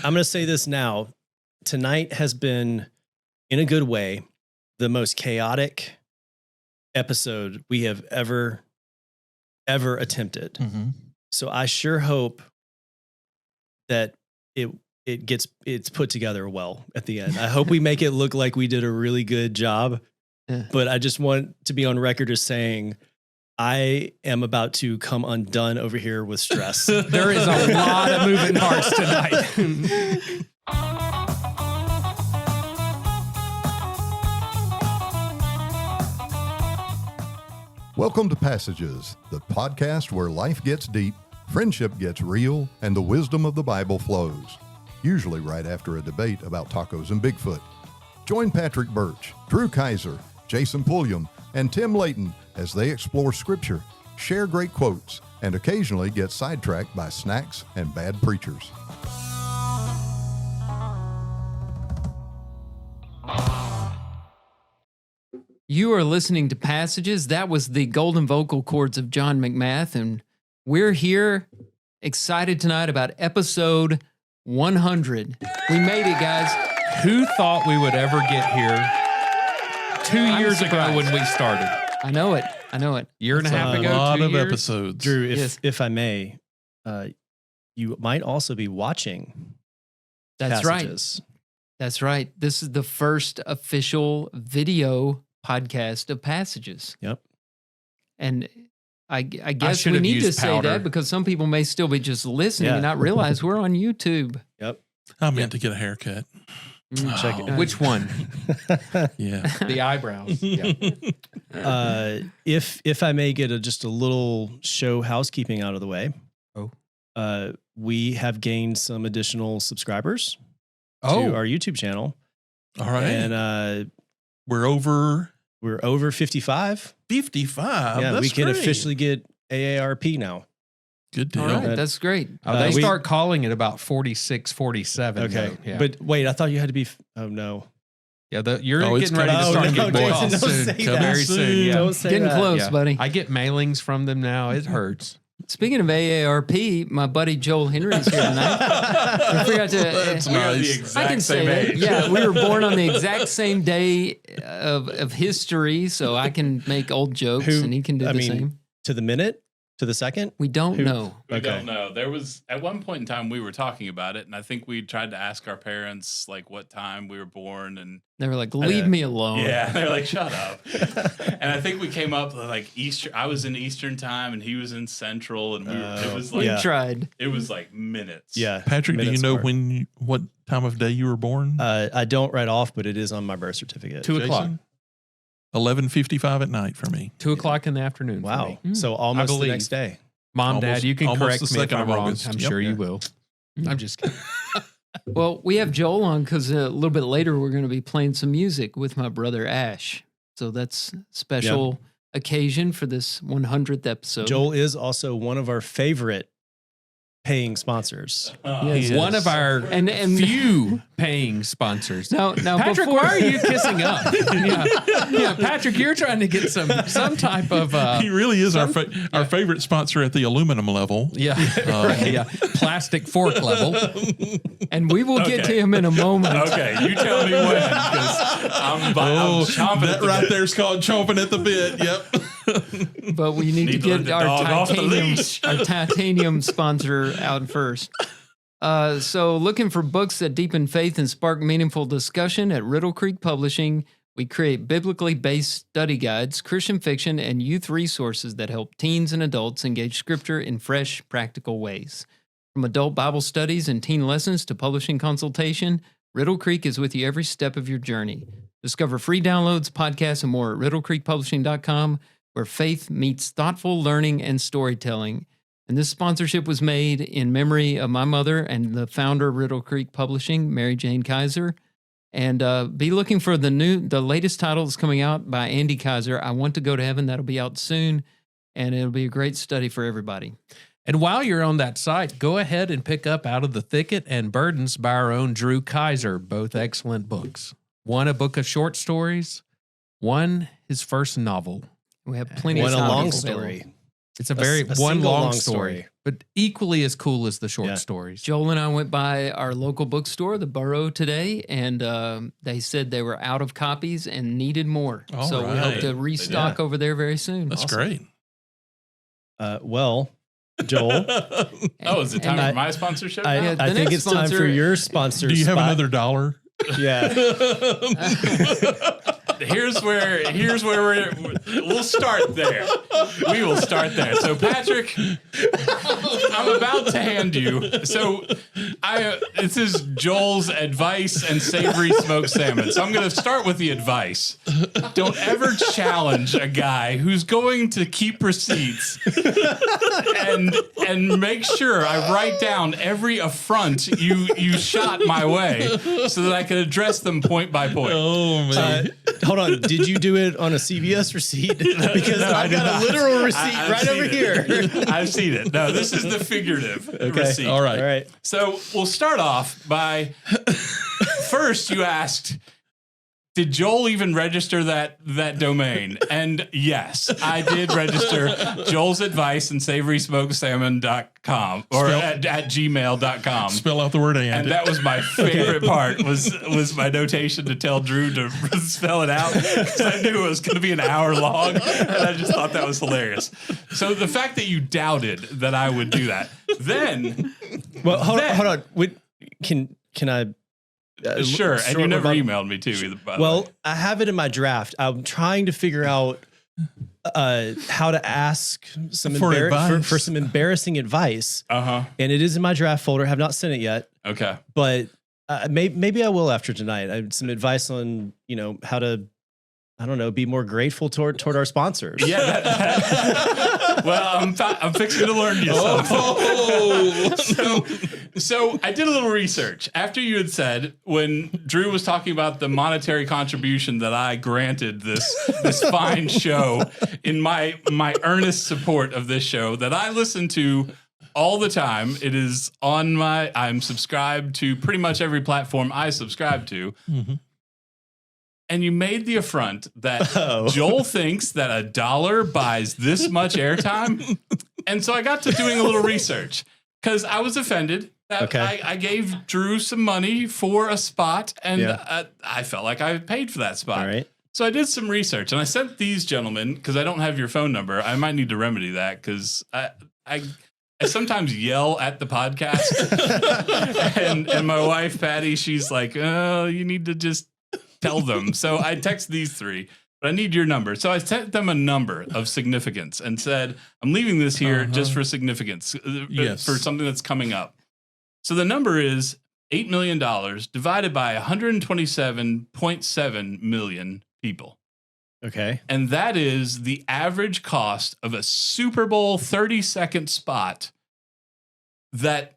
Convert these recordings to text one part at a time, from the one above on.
I'm going to say this now. Tonight has been, in a good way, the most chaotic episode we have ever attempted. Mm-hmm. So I sure hope that it's put together well at the end. I hope we make it look like we did a really good job. Yeah. But I just want to be on record as saying I am about to come undone over here with stress. There is a lot of moving parts tonight. Welcome to Passages, the podcast where life gets deep, friendship gets real, and the wisdom of the Bible flows. Usually right after a debate about tacos and Bigfoot. Join Patrick Birch, Drew Kaiser, Jason Pulliam, and Tim Layton as they explore Scripture, share great quotes, and occasionally get sidetracked by snacks and bad preachers. You are listening to Passages. That was the golden vocal cords of John McMath, and we're here excited tonight about episode 100. We made it, guys. Who thought we would ever get here 2 years ago when we started? I know it. Year and a half ago, A lot 2 of years? episodes. Drew, Yes. if I may, you might also be watching That's Passages. right. That's right. This is the first official video podcast of Passages. Yep. And I guess should we have need to used say powder. that because some people may still be just listening Yeah. and not realize we're on YouTube. Yep. I meant to get a haircut. Check it. Which one? Yeah. The eyebrows. Yeah. If I may get just a little show housekeeping out of the way. Oh. We have gained some additional subscribers to Oh, our YouTube channel. All right. And we're over we're over 55. 55. Yeah, That's we can great. officially get AARP now. Good deal. All right, Uh, that's great. they we- start calling it about 46, 47. Okay. though. Yeah. But wait, I thought you had to be, oh no. yeah, you're Oh, it's getting ready to coming. start Oh, getting no, calls Jason, don't soon. say Coming that. Very soon. Yeah. Don't say Getting that. close, Yeah. buddy. I get mailings from them now. It hurts. Speaking of AARP, my buddy Joel Henry is here tonight. I forgot to. That's nice. I can say that. Yeah, we were born on the exact same day of history, so I can make old jokes and he can do the same. To the minute? To the second? We don't know. We Okay. don't know. There was at one point in time we were talking about it, and I think we tried to ask our parents like what time we were born, and They were like, "Leave me alone." yeah, they're like, "Shut up." And I think we came up with like Eastern. I was in Eastern time, and he was in Central, and it was We like Yeah. tried. it was like minutes. Yeah. Patrick, do you minutes know apart. what time of day you were born? I don't write off, but it is on my birth certificate. 2 o'clock. Jason? 11:55 at night for me. 2 o'clock in the afternoon. for Wow. me. So almost the believe. next day. Mom, Almost- Dad, you can almost correct the me if 2nd I'm of wrong. August. I'm Yep. sure Yeah. you will. I'm just kidding. Well, we have Joel on because a little bit later we're going to be playing some music with my brother Ash. So that's a special occasion for this 100th episode. Joel is also one of our favorite paying sponsors. Yes. One of our And few paying sponsors. now Patrick, before, why are you kissing up? yeah, Patrick, you're trying to get some type of He really is our favorite sponsor at the aluminum level. yeah, plastic fork level. And we will get to him in a moment. Okay, you tell me when, because I'm chomping that at the right bit. there is called chomping at the bit. Yep. But we need to Need to let get the our dog off the titanium, leash. our titanium sponsor out first. So looking for books that deepen faith and spark meaningful discussion at Riddle Creek Publishing, we create biblically based study guides, Christian fiction, and youth resources that help teens and adults engage Scripture in fresh, practical ways. From adult Bible studies and teen lessons to publishing consultation, Riddle Creek is with you every step of your journey. Discover free downloads, podcasts, and more at riddlecreekpublishing.com, where faith meets thoughtful learning and storytelling. And this sponsorship was made in memory of my mother and the founder of Riddle Creek Publishing, Mary Jane Kaiser. And be looking for the latest title that's coming out by Andy Kaiser, I Want to Go to Heaven. That'll be out soon, and it'll be a great study for everybody. And while you're on that site, go ahead and pick up Out of the Thicket and Burdens by our own Drew Kaiser, both excellent books. One, a book of short stories. One, his first novel. We have plenty What of a time long available. story. It's a very a one single long story, but equally as cool as the short Yeah. stories. Joel and I went by our local bookstore, the Borough, today, and they said they were out of copies and needed more. All so we hope right. to restock over there very soon. That's great. Well, Joel, Oh, is it time And for my sponsorship? I, now? Yeah, the I think next it's time for sponsor- your sponsor. Do you have spot. another $1? Yeah. Here's where we'll start there. We will start there. So Patrick, I'm about to hand you. So this is Joel's advice and savory smoked salmon. So I'm going to start with the advice. Don't ever challenge a guy who's going to keep receipts and make sure I write down every affront you shot my way so that I can address them point by point. Oh, man. Hold on. Did you do it on a CVS receipt? Because I've got a literal receipt I've right seen over it. here. I've seen it. No, this is the figurative receipt. All right. All right. So we'll start off by first you asked, did Joel even register that domain? And yes, I did register Joel's advice and savorysmokedsalmon.com or at gmail.com. Spell out the word and. And that was my favorite part was my notation to tell Drew to spell it out because I knew it was going to be an hour long, and I just thought that was hilarious. So the fact that you doubted that I would do that, then Well, hold on. Wait, can I? sure, and you never about- emailed me too either. By the Well, way. I have it in my draft. I'm trying to figure out how to ask some For advice. for some embarrassing advice, And it is in my draft folder. Have not sent it yet, okay. but maybe I will after tonight. I have some advice on how to, I don't know, be more grateful toward our sponsors. Yeah. Well, I'm fixing to learn you something. So I did a little research after you had said when Drew was talking about the monetary contribution that I granted this fine show in my earnest support of this show that I listen to all the time. It is on I'm subscribed to pretty much every platform I subscribe to. Mm-hmm. And you made the affront that Joel thinks that $1 buys this much airtime. And so I got to doing a little research because I was offended that Okay. I gave Drew some money for a spot and Yeah. I felt like I paid for that spot. All right. So I did some research and I sent these gentlemen, because I don't have your phone number. I might need to remedy that because I sometimes yell at the podcast. and my wife, Patty, she's like, oh, you need to just tell them. So I text these three, but I need your number. So I sent them a number of significance and said, I'm leaving this here just for significance, Yes. for something that's coming up. So the number is $8 million divided by 127.7 million people. Okay. And that is the average cost of a Super Bowl 30-second spot that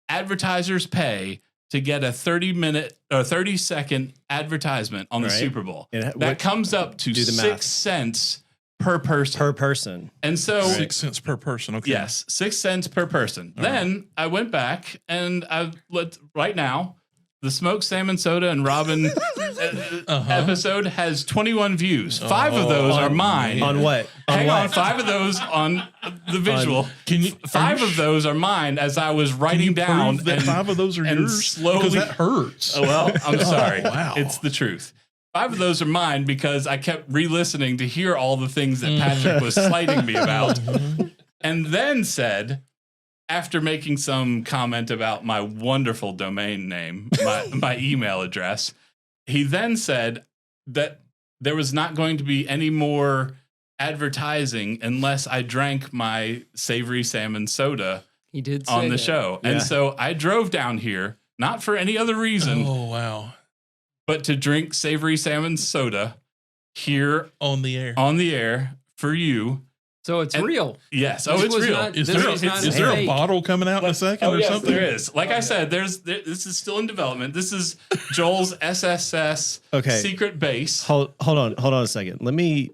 advertisers pay to get a 30-minute or 30-second advertisement on the Right. Super Bowl. And That comes up to do the 6 math. cents per person. Per person. And so 6 cents per person. Okay. yes, 6 cents per person. All Then I went back and right now the smoked salmon soda and Robin episode has 21 views. 5 of those are mine. On what? Hang what? on, 5 of those on the visual. Can you? 5 of those are mine as I was writing down. Prove that and 5 of those are and yours? slowly- Because that hurts. Oh, well, I'm sorry. wow. It's the truth. 5 of those are mine because I kept re-listening to hear all the things that Patrick was slighting me about. And then said, after making some comment about my wonderful domain name, my email address, he then said that there was not going to be any more advertising unless I drank my savory salmon soda He did say on the that. show. Yeah. And so I drove down here, not for any other reason, Oh, wow. but to drink savory salmon soda here On the air. on the air for you. So it's And- real. Yes. Oh, This it's was real. not- Is this there, was not is there a fake. bottle coming out in a second Oh, or yes, something? there is. Like I said, this is still in development. This is Joel's SSS Okay. secret base. Hold on a second. Let me.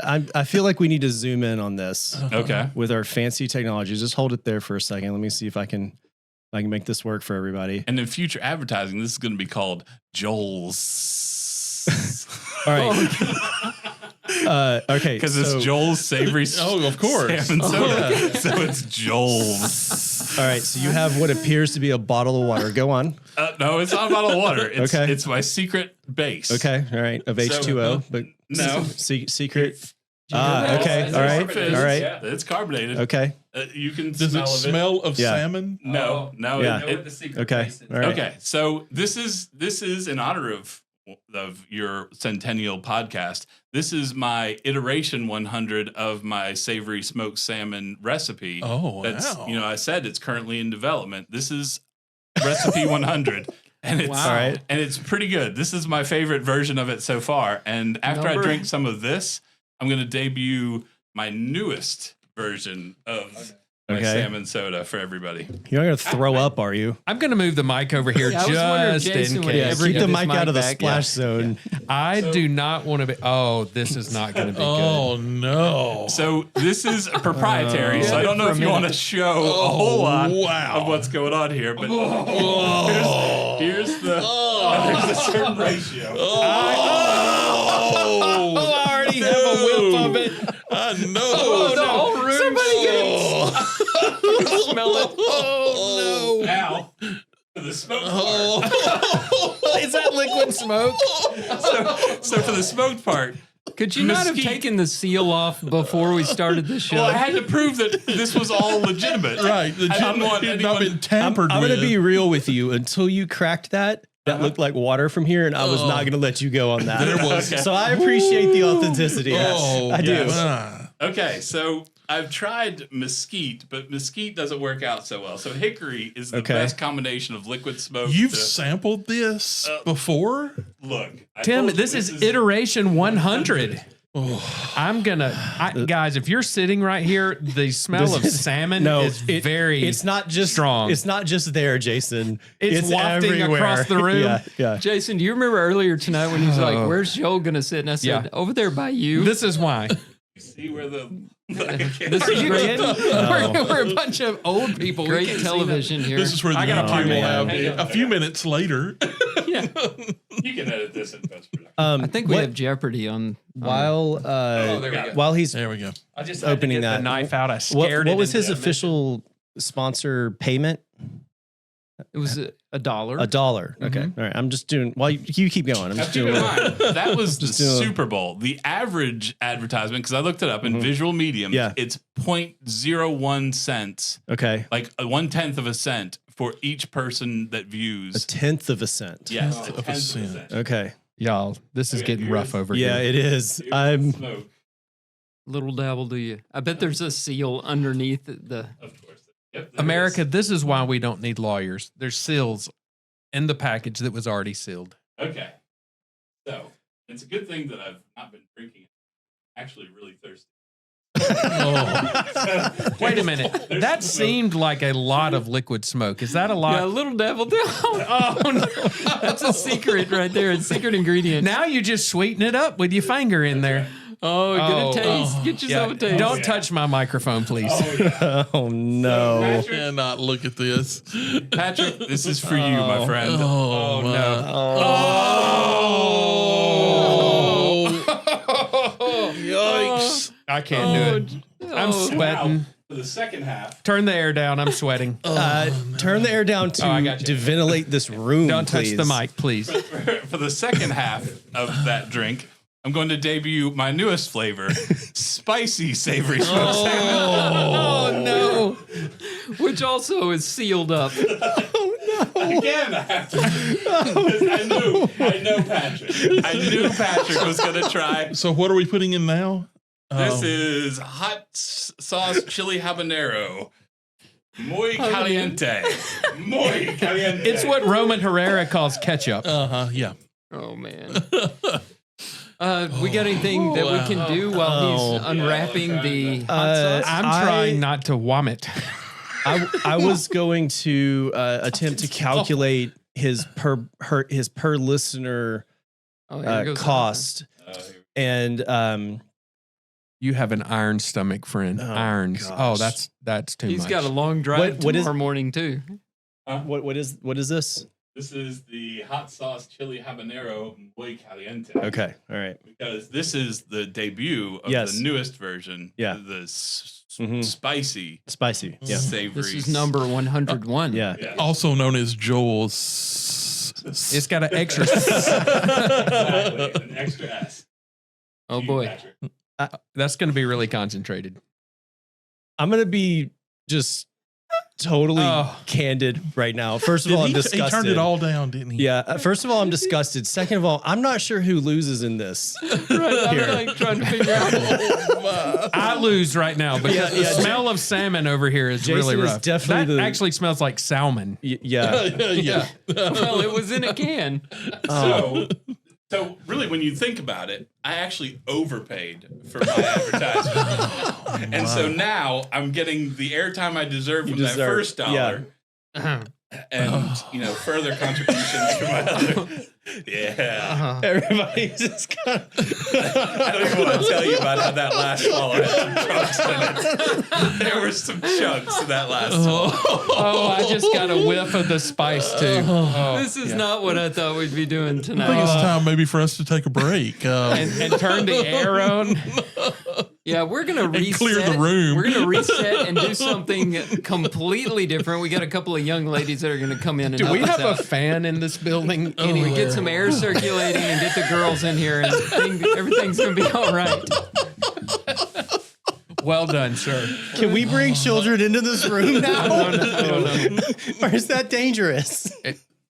I feel like we need to zoom in on this Okay. with our fancy technology. Just hold it there for a second. Let me see if I can make this work for everybody. And in future advertising, this is going to be called Joel's. All right. Okay. Because it's Joel's savory of course. salmon soda. So it's Joel's. All right. So you have what appears to be a bottle of water. Go on. No, it's not a bottle of water. It's, Okay. It's my secret base. Okay. All right. Of H2O, but No. secret. No, Okay. it's All right. carbonated. All right. Yeah, it's carbonated. Okay. You can Does smell it of smell of Yeah. salmon? No, no. Yeah. Okay. All right. Okay, so this is in honor of your Centennial podcast. This is my iteration 100 of my savory smoked salmon recipe. Oh, That's wow. I said it's currently in development. This is recipe 100. And it's All right. and it's pretty good. This is my favorite version of it so far. And after I drink some of this, I'm going to debut my newest version of my salmon soda for everybody. You're not going to throw up, are you? I'm going to move the mic over here Yeah, I was wondering if just Jason in would case. ever Keep get the his mic mic out of the back. splash zone. I do not want to be. Oh, this is not going to be good. Oh, no. So this is a proprietary. So I don't know if you want to show a whole lot of what's going on here, but here's the there's a certain ratio. Oh, I already have a whiff of it. I know. Oh, The whole room. Somebody Smell it. Oh, Now for the smoke part. no. Is that liquid smoke? So for the smoked part, Could you not have Mesquite. taken the seal off before we started the show? well, I had to prove that this was all legitimate. Right. The I didn't want it had not anyone- been tampered I'm with. going to be real with you. Until you cracked that looked like water from here, and I was not going to let you go on that. There was- So I appreciate the authenticity. Oh, I do. yes. Ah. Okay, so I've tried mesquite, but mesquite doesn't work out so well. So hickory is the Okay. best combination of liquid smoke. You've to- sampled this before? look, I Tim, told you this is iteration 100. I'm gonna, guys. If you're sitting right here, the smell of salmon is very. It's not just strong. It's not just there, Jason. It's wafting everywhere. across the room. Yeah, yeah. Jason, do you remember earlier tonight when he was like, "Where's Joel gonna sit?" And I said, Yeah. "Over there by you." This is why. See where the This is You great, kidding? We're a bunch of old people. We great can't see television here. This is where the I got a YouTube will man. have a few minutes later. you can edit this in post production. I think we have Jeopardy on. While there we go. while he's There we go. I just opening had to get that. the knife out. I what, scared it. what was into his that official sponsor payment? It was $1. $1. Okay. All right. I'm just doing while you keep going. I'm Now, just keep doing in mind, that was the Just doing- Super Bowl. The average advertisement, because I looked it up in visual mediums, Yeah. it's 0.01 cents, Okay. like 1/10 of a cent for each person that A views. 1/10 of a cent. Yes, of a 1/10 of a cent. cent. Okay. Y'all, this is Okay, getting here's- rough over Yeah, here. it is. Here's I'm the smoke, Little dabble, do you? I bet there's a seal underneath the. of course. Yep, there America, it this is why we don't need lawyers. There's seals in the package that was already sealed. is. Okay. So it's a good thing that I've not been drinking. I'm actually really thirsty. Wait a minute. There's That some smoke. seemed like a lot of liquid smoke. Is that a lot? Yeah, little devil. Oh no, that's a secret right there. It's a secret ingredient. Now you just sweeten it up with your finger in there. Oh, get a taste. Get yourself Yeah. a taste. Don't touch my microphone, please. oh no. Patrick, Cannot look at this. Patrick, this is for you, my friend. Oh, my. Oh, Yikes. I can't do it. I'm sweating. Now, for the second half, Turn the air down. I'm sweating. Turn the air down to, Oh, I got you. to ventilate this room. Don't touch please. the mic, please. for the second half of that drink, I'm going to debut my newest flavor, spicy savory smoked salmon. Oh no! Which also is sealed up. Again, I have to. I know Patrick. I knew Patrick was going to try. So what are we putting in now? This is hot sauce chili habanero. Muy caliente. Muy caliente. It's what Roman Herrera calls ketchup. Yeah. Oh man. We got anything that we can do while he's unwrapping the hot sauce? I'm trying not to vomit. I was going to attempt to calculate his per listener Oh, here goes cost, and You have an iron stomach, friend. Oh, Irons. gosh. Oh, that's too He's much. got a long drive What is- tomorrow morning too. what is this? This is the hot sauce chili habanero muy caliente. Okay. All right. Because this is the debut of the newest version. Yeah. The spicy. Spicy. Yeah. Savory. This is number 101. Yeah. Also known as Joel's. It's got an extra. Exactly. An extra S. Oh boy. Patrick. That's going to be really concentrated. I'm going to be just totally candid right now. First of all, I'm disgusted. He turned it all down, didn't he? Yeah. First of all, I'm disgusted. Second of all, I'm not sure who loses in this. Right, I'm like trying to figure out. I lose right now because the smell of salmon over here is Jason really is rough. definitely that the- actually smells like salmon. Yeah. Yeah. Well, it was in a can. So really, when you think about it, I actually overpaid for my advertisement. And so now I'm getting the airtime I deserve from that first dollar. Yeah. And, further contributions from my other. Yeah. Everybody's just kind of. I don't even want to tell you about how that last swallow had some chunks in it. There were some chunks in that last swallow. Oh, I just got a whiff of the spice too. Oh, This is not what I thought we'd be doing I think tonight. it's time maybe for us to take a break. and turn the air on. Yeah, we're gonna reset. clear the room. We're gonna reset and do something completely different. We got a couple of young ladies that are gonna come in and Do we help us have out. a fan in this building? Anyway, get some air circulating and get the girls in here, and everything's gonna be all right. Well done, sir. Can we bring children into this room now? No. Or is that dangerous?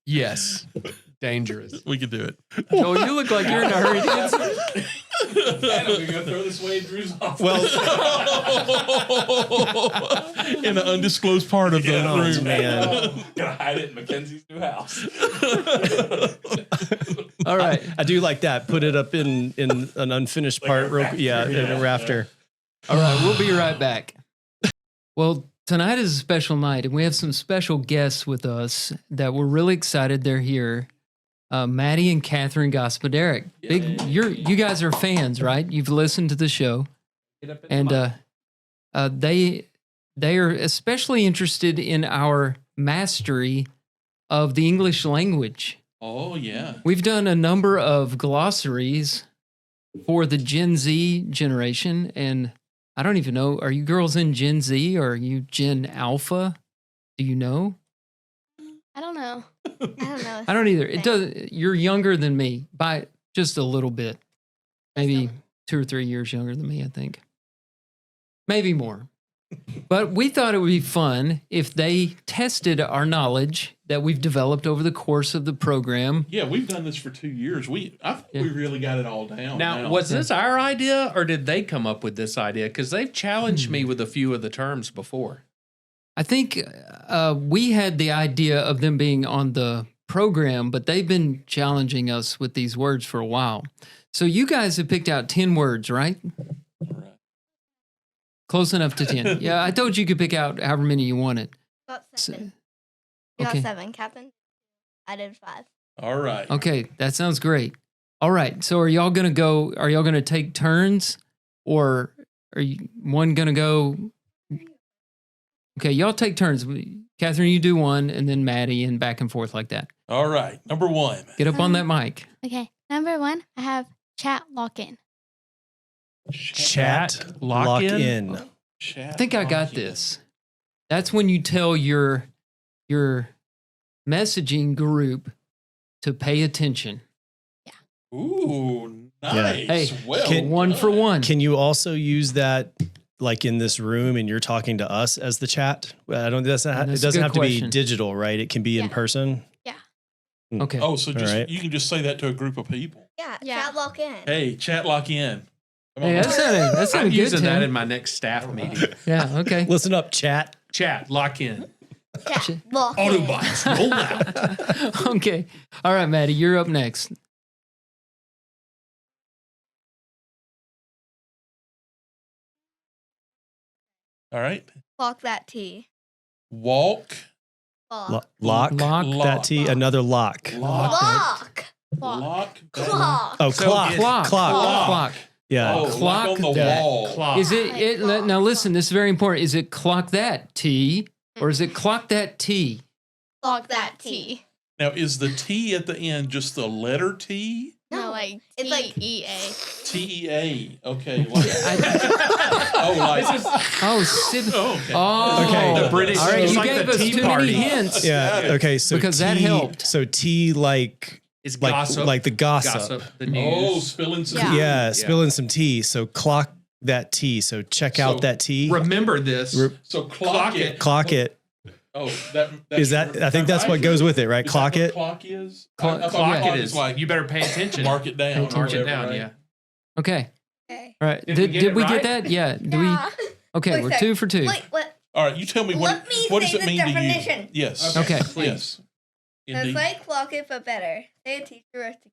Yes, dangerous. We can do it. Joel, you look like you're in a hurry to get some. And I'm going to throw this Wade Drew's off. Well, In an undisclosed part of the room. man. Gonna hide it in Mackenzie's new house. All right. I do like that. Put it up in an unfinished part. In a rafter. All right, we'll be right back. Well, tonight is a special night, and we have some special guests with us that we're really excited they're here. Maddie and Katherine Gospodarek. You guys are fans, right? You've listened to the show, and they are especially interested in our mastery of the English language. Oh, yeah. We've done a number of glossaries for the Gen Z generation, and I don't even know, are you girls in Gen Z or are you Gen Alpha? Do you know? I don't know. I don't either. It does. You're younger than me by just a little bit. Maybe 2 or 3 years younger than me, I think. Maybe more. But we thought it would be fun if they tested our knowledge that we've developed over the course of the program. Yeah, we've done this for 2 years. I think we really got it all down. Now, was this our idea or did they come up with this idea? Because they've challenged me with a few of the terms before. I think we had the idea of them being on the program, but they've been challenging us with these words for a while. So you guys have picked out 10 words, right? Close enough to 10. Yeah, I told you could pick out however many you wanted. Got So- 7. You okay. got 7, Captain. I did 5. All right. Okay, that sounds great. All right, so are y'all gonna take turns, or are you one gonna go? Okay, y'all take turns. Katherine, you do one, and then Maddie, and back and forth like that. All right. Number 1. Get up on that mic. Okay. Number 1, I have chat lock-in. Chat Lock lock in? in. I think I got this. That's when you tell your messaging group to pay attention. Ooh, nice. Hey, well, one for one. Can you also use that like in this room and you're talking to us as the chat? I don't. That's it a doesn't good have to question. be digital, right? It can be in Yeah. person. Okay. Oh, so just right. you can just say that to a group of people. Yeah, Yeah. chat lock-in. Hey, chat lock in. Come on. Hey, that I'm sounded good. using that Tim. in my next staff meeting. Yeah. Okay. Listen up, chat. Chat, lock in. Chat lock-in. Autobots, roll out. Okay. All right, Maddie, you're up next. All right. Lock that T. Walk. Lock. Lock Lock. that T. Another lock. Lock. Lock. Lock. Lock. Clock. Oh, So clock. Clock. Clock. Clock. Yeah. Oh, Clock lock on the that. wall. Clock. Is it now? Listen, this is very important. Is it clock that T or is it clock that T? Lock that T. Now, is the T at the end just the letter T? No, like it's like TEA. TEA. Okay. Like, Oh, sip. okay. Oh, Okay. The British- All right, it's you like gave the us Tea too Party. many hints. Yeah. Okay. So Because that tea- helped. So tea like It's like gossip. like the gossip. Gossip. The Oh, news. spilling some Yeah. tea. Yeah, spilling some tea. So clock that tea. So check out So that tea. Remember this. So clock it. Clock it. Oh, that's Is that? I think that's what goes with it, right? Is Clock that what it. Clock is. Clock- I thought Clock clock it is like you better pay attention. mark it down. Pay or Mark it whatever, down. right? Yeah. Okay. okay. All right. Did we get it we right? get that? Yeah. Do Yeah. we? Okay, Wait a we're sec. 2 for 2. Wait, what? All right, you tell me Let me what does say it the mean definition. to you? Yes. Okay. Yes. So Indeed. it's like clock it, but better. Say a teacher roast a kid.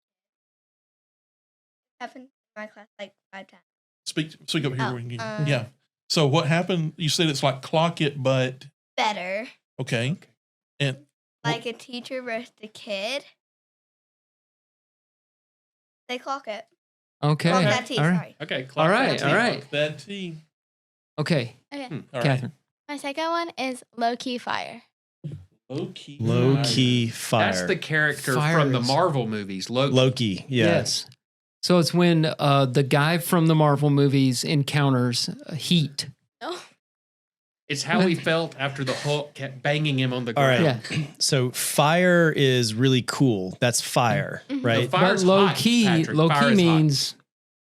Happened in my class like 5 times. Speak up here. Oh, when you, yeah. So what happened? You said it's like clock it, but Better. okay. And Like a teacher roast a kid. They clock it. Okay. Clock that tea, All right. sorry. Okay. All right. All right. that T. Okay. Okay. All right. Catherine. My second one is low key fire. Low key. Low key fire. That's the character Fire from the is- Marvel movies. Loki. Loki. Yeah. Yes. So it's when the guy from the Marvel movies encounters heat. No. It's how he felt after the Hulk kept banging him on the All ground. right. Yeah. So fire is really cool. That's fire, Mhm. right? The fire's But low hot, key, Patrick. low Fire key is hot. means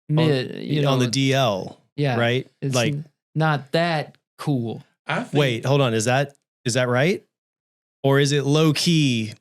mid. You know, on the DL, yeah, right? It's Like, not that cool. I think, wait, hold on. Is that right? Or is it low key?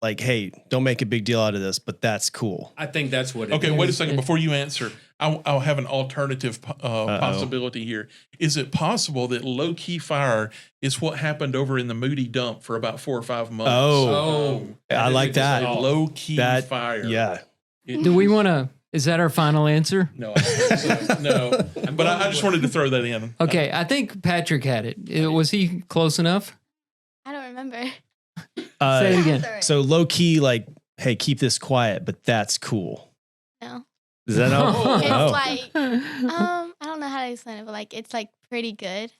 Like, hey, don't make a big deal out of this, but that's cool. I think that's what it Okay, is. wait a second. Before you answer, I'll have an alternative possibility here. Is it possible that low key fire is what happened over in the Moody dump for about 4 or 5 months? Oh. I like that. Low key That fire. Yeah. Do we want to? Is that our final answer? No, I don't think so. No. But I just wanted to throw that in. Okay, I think Patrick had it. Was he close enough? I don't remember. Say it again. Sorry. So low key, like, hey, keep this quiet, but that's cool. No. Is that how? It's Oh. like I don't know how to explain it, but like it's like pretty good.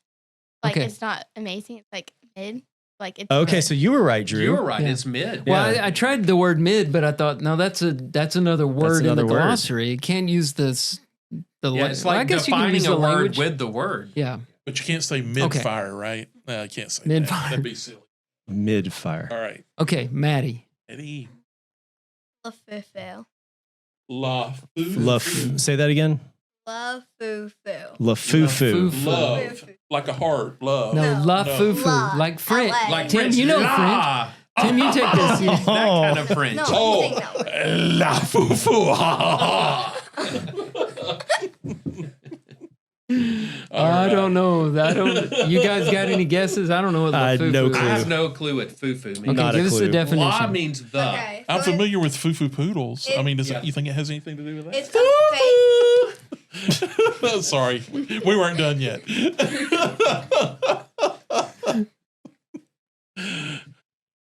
Like Okay. it's not amazing. It's like mid. Like it's Okay, good. so you were right, Drew. You were right. Yeah. It's mid. Well, Yeah. I tried the word mid, but I thought no, that's another word another in the word. glossary. You can't use this. Yeah, it's well, like I guess you can defining use a the word language. with the word. Yeah. But you can't say mid fire, right? No, I can't say Mid-fire. that. That'd be silly. Mid fire. All right. Okay, Maddie. Eddie. Lafufu. Lafufu. Say that again. Lafufu. Lafufu. Lafufu. Love. Like a heart. Love. No, No. la No. fufu, La. like French. LA. Like Tim, French. you know La. French. Tim, you take this. That kind of French. No, Oh. you think that way. Lafufu. I don't know. I don't. You guys got any guesses? I don't know what I la had no fufu I clue. is. have no clue what fufu means. Okay, Not a give us the clue. La definition. means the. Okay. I'm so familiar with fufu poodles. I mean, Yeah. you think it has anything to do with that? It's a fake. Sorry, we weren't done yet.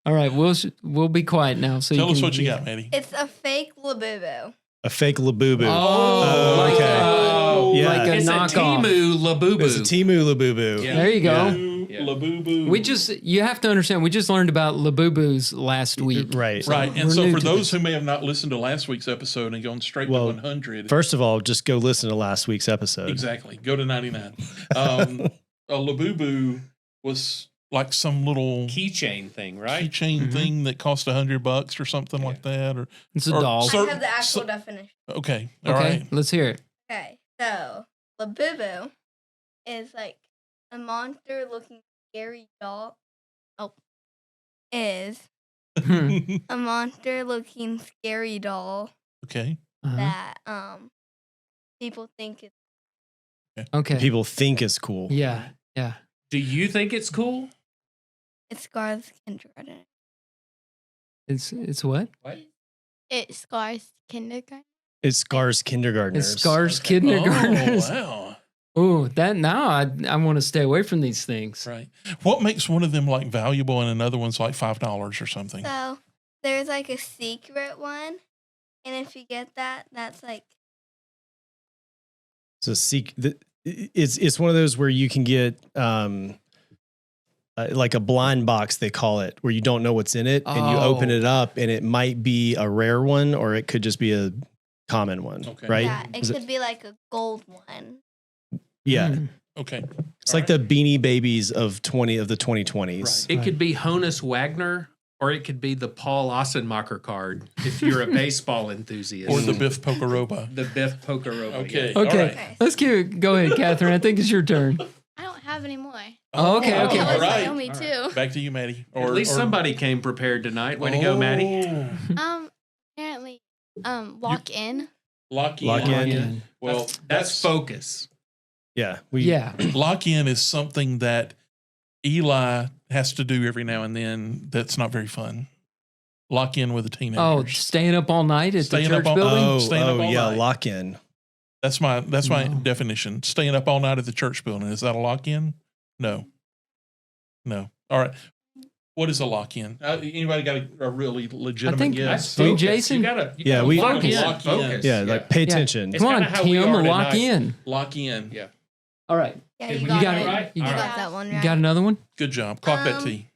All right, we'll be quiet now. So Tell you us can, what you got, Maddie. It's a fake Labubu. A fake labubu. Oh, like okay. Yeah. Like a It's a knockoff. Timu Labubu. It's a Timu labubu. Yeah. There you go. Yeah. Labubu. You have to understand. We just learned about labubus last week. Right. Right. And We're so new for to those this. who may have not listened to last week's episode and gone straight Well, to 100. First of all, just go listen to last week's episode. Exactly. Go to 99. A Labubu was like some little Keychain thing, right? keychain Mhm. thing that cost $100 or something like that. Or It's a Or doll. Sir- I have the actual so- definition. okay. All Okay, right. let's hear it. Okay, so Labubu is like a monster-looking scary doll. Oh, is a monster-looking scary doll Okay. Uh-huh. that people think is Okay. People think it's cool. Yeah. Yeah. Do you think it's cool? it's Scar's kindergarten. It's what? It scars kindergarten. It scars kindergartners. It scars kindergartners. Oh, wow. Oh, that now I want to stay away from these things. Right. What makes one of them like valuable and another one's like $5 or something? So there's like a secret one, and if you get that, that's like It's one of those where you can get like a blind box, they call it, where you don't know what's in it, and you open it up, and it might be a rare one, or it could just be a common one, right? Yeah, it could be like a gold one. Yeah. Okay. It's like the Beanie Babies of the 2020s. It could be Honus Wagner, or it could be the Paul Ossenmacher card if you're a baseball enthusiast. Or the Biff Pokeroba. The Biff Pokeroba. Okay. yeah. Okay, All right. let's go ahead, Catherine. I think it's your turn. I don't have any more. Oh, okay, okay. All All right. Me too. Back to you, Maddie. At least somebody came prepared tonight. Way to go, Maddie. Apparently, walk in. Lock in. Lock in. Well, That's focus. Yeah. Lock in is something that Eli has to do every now and then. That's not very fun. Lock in with a teenager. Oh, staying up all night at Staying the up church all- building? Staying up all yeah, night. lock in. That's my definition. Staying up all night at the church building. Is that a lock in? No. All right. What is a lock in? Anybody got a really legitimate think guess? Hey, Jason? You gotta we- Lock in. Focus. Yeah, like pay attention. It's Come on, kinda how we Tim, are lock tonight. in. Lock in. Yeah. All right. Yeah, Did you we got get it. it right? You All got right. that one You right. got another one? Good job. Clock that T.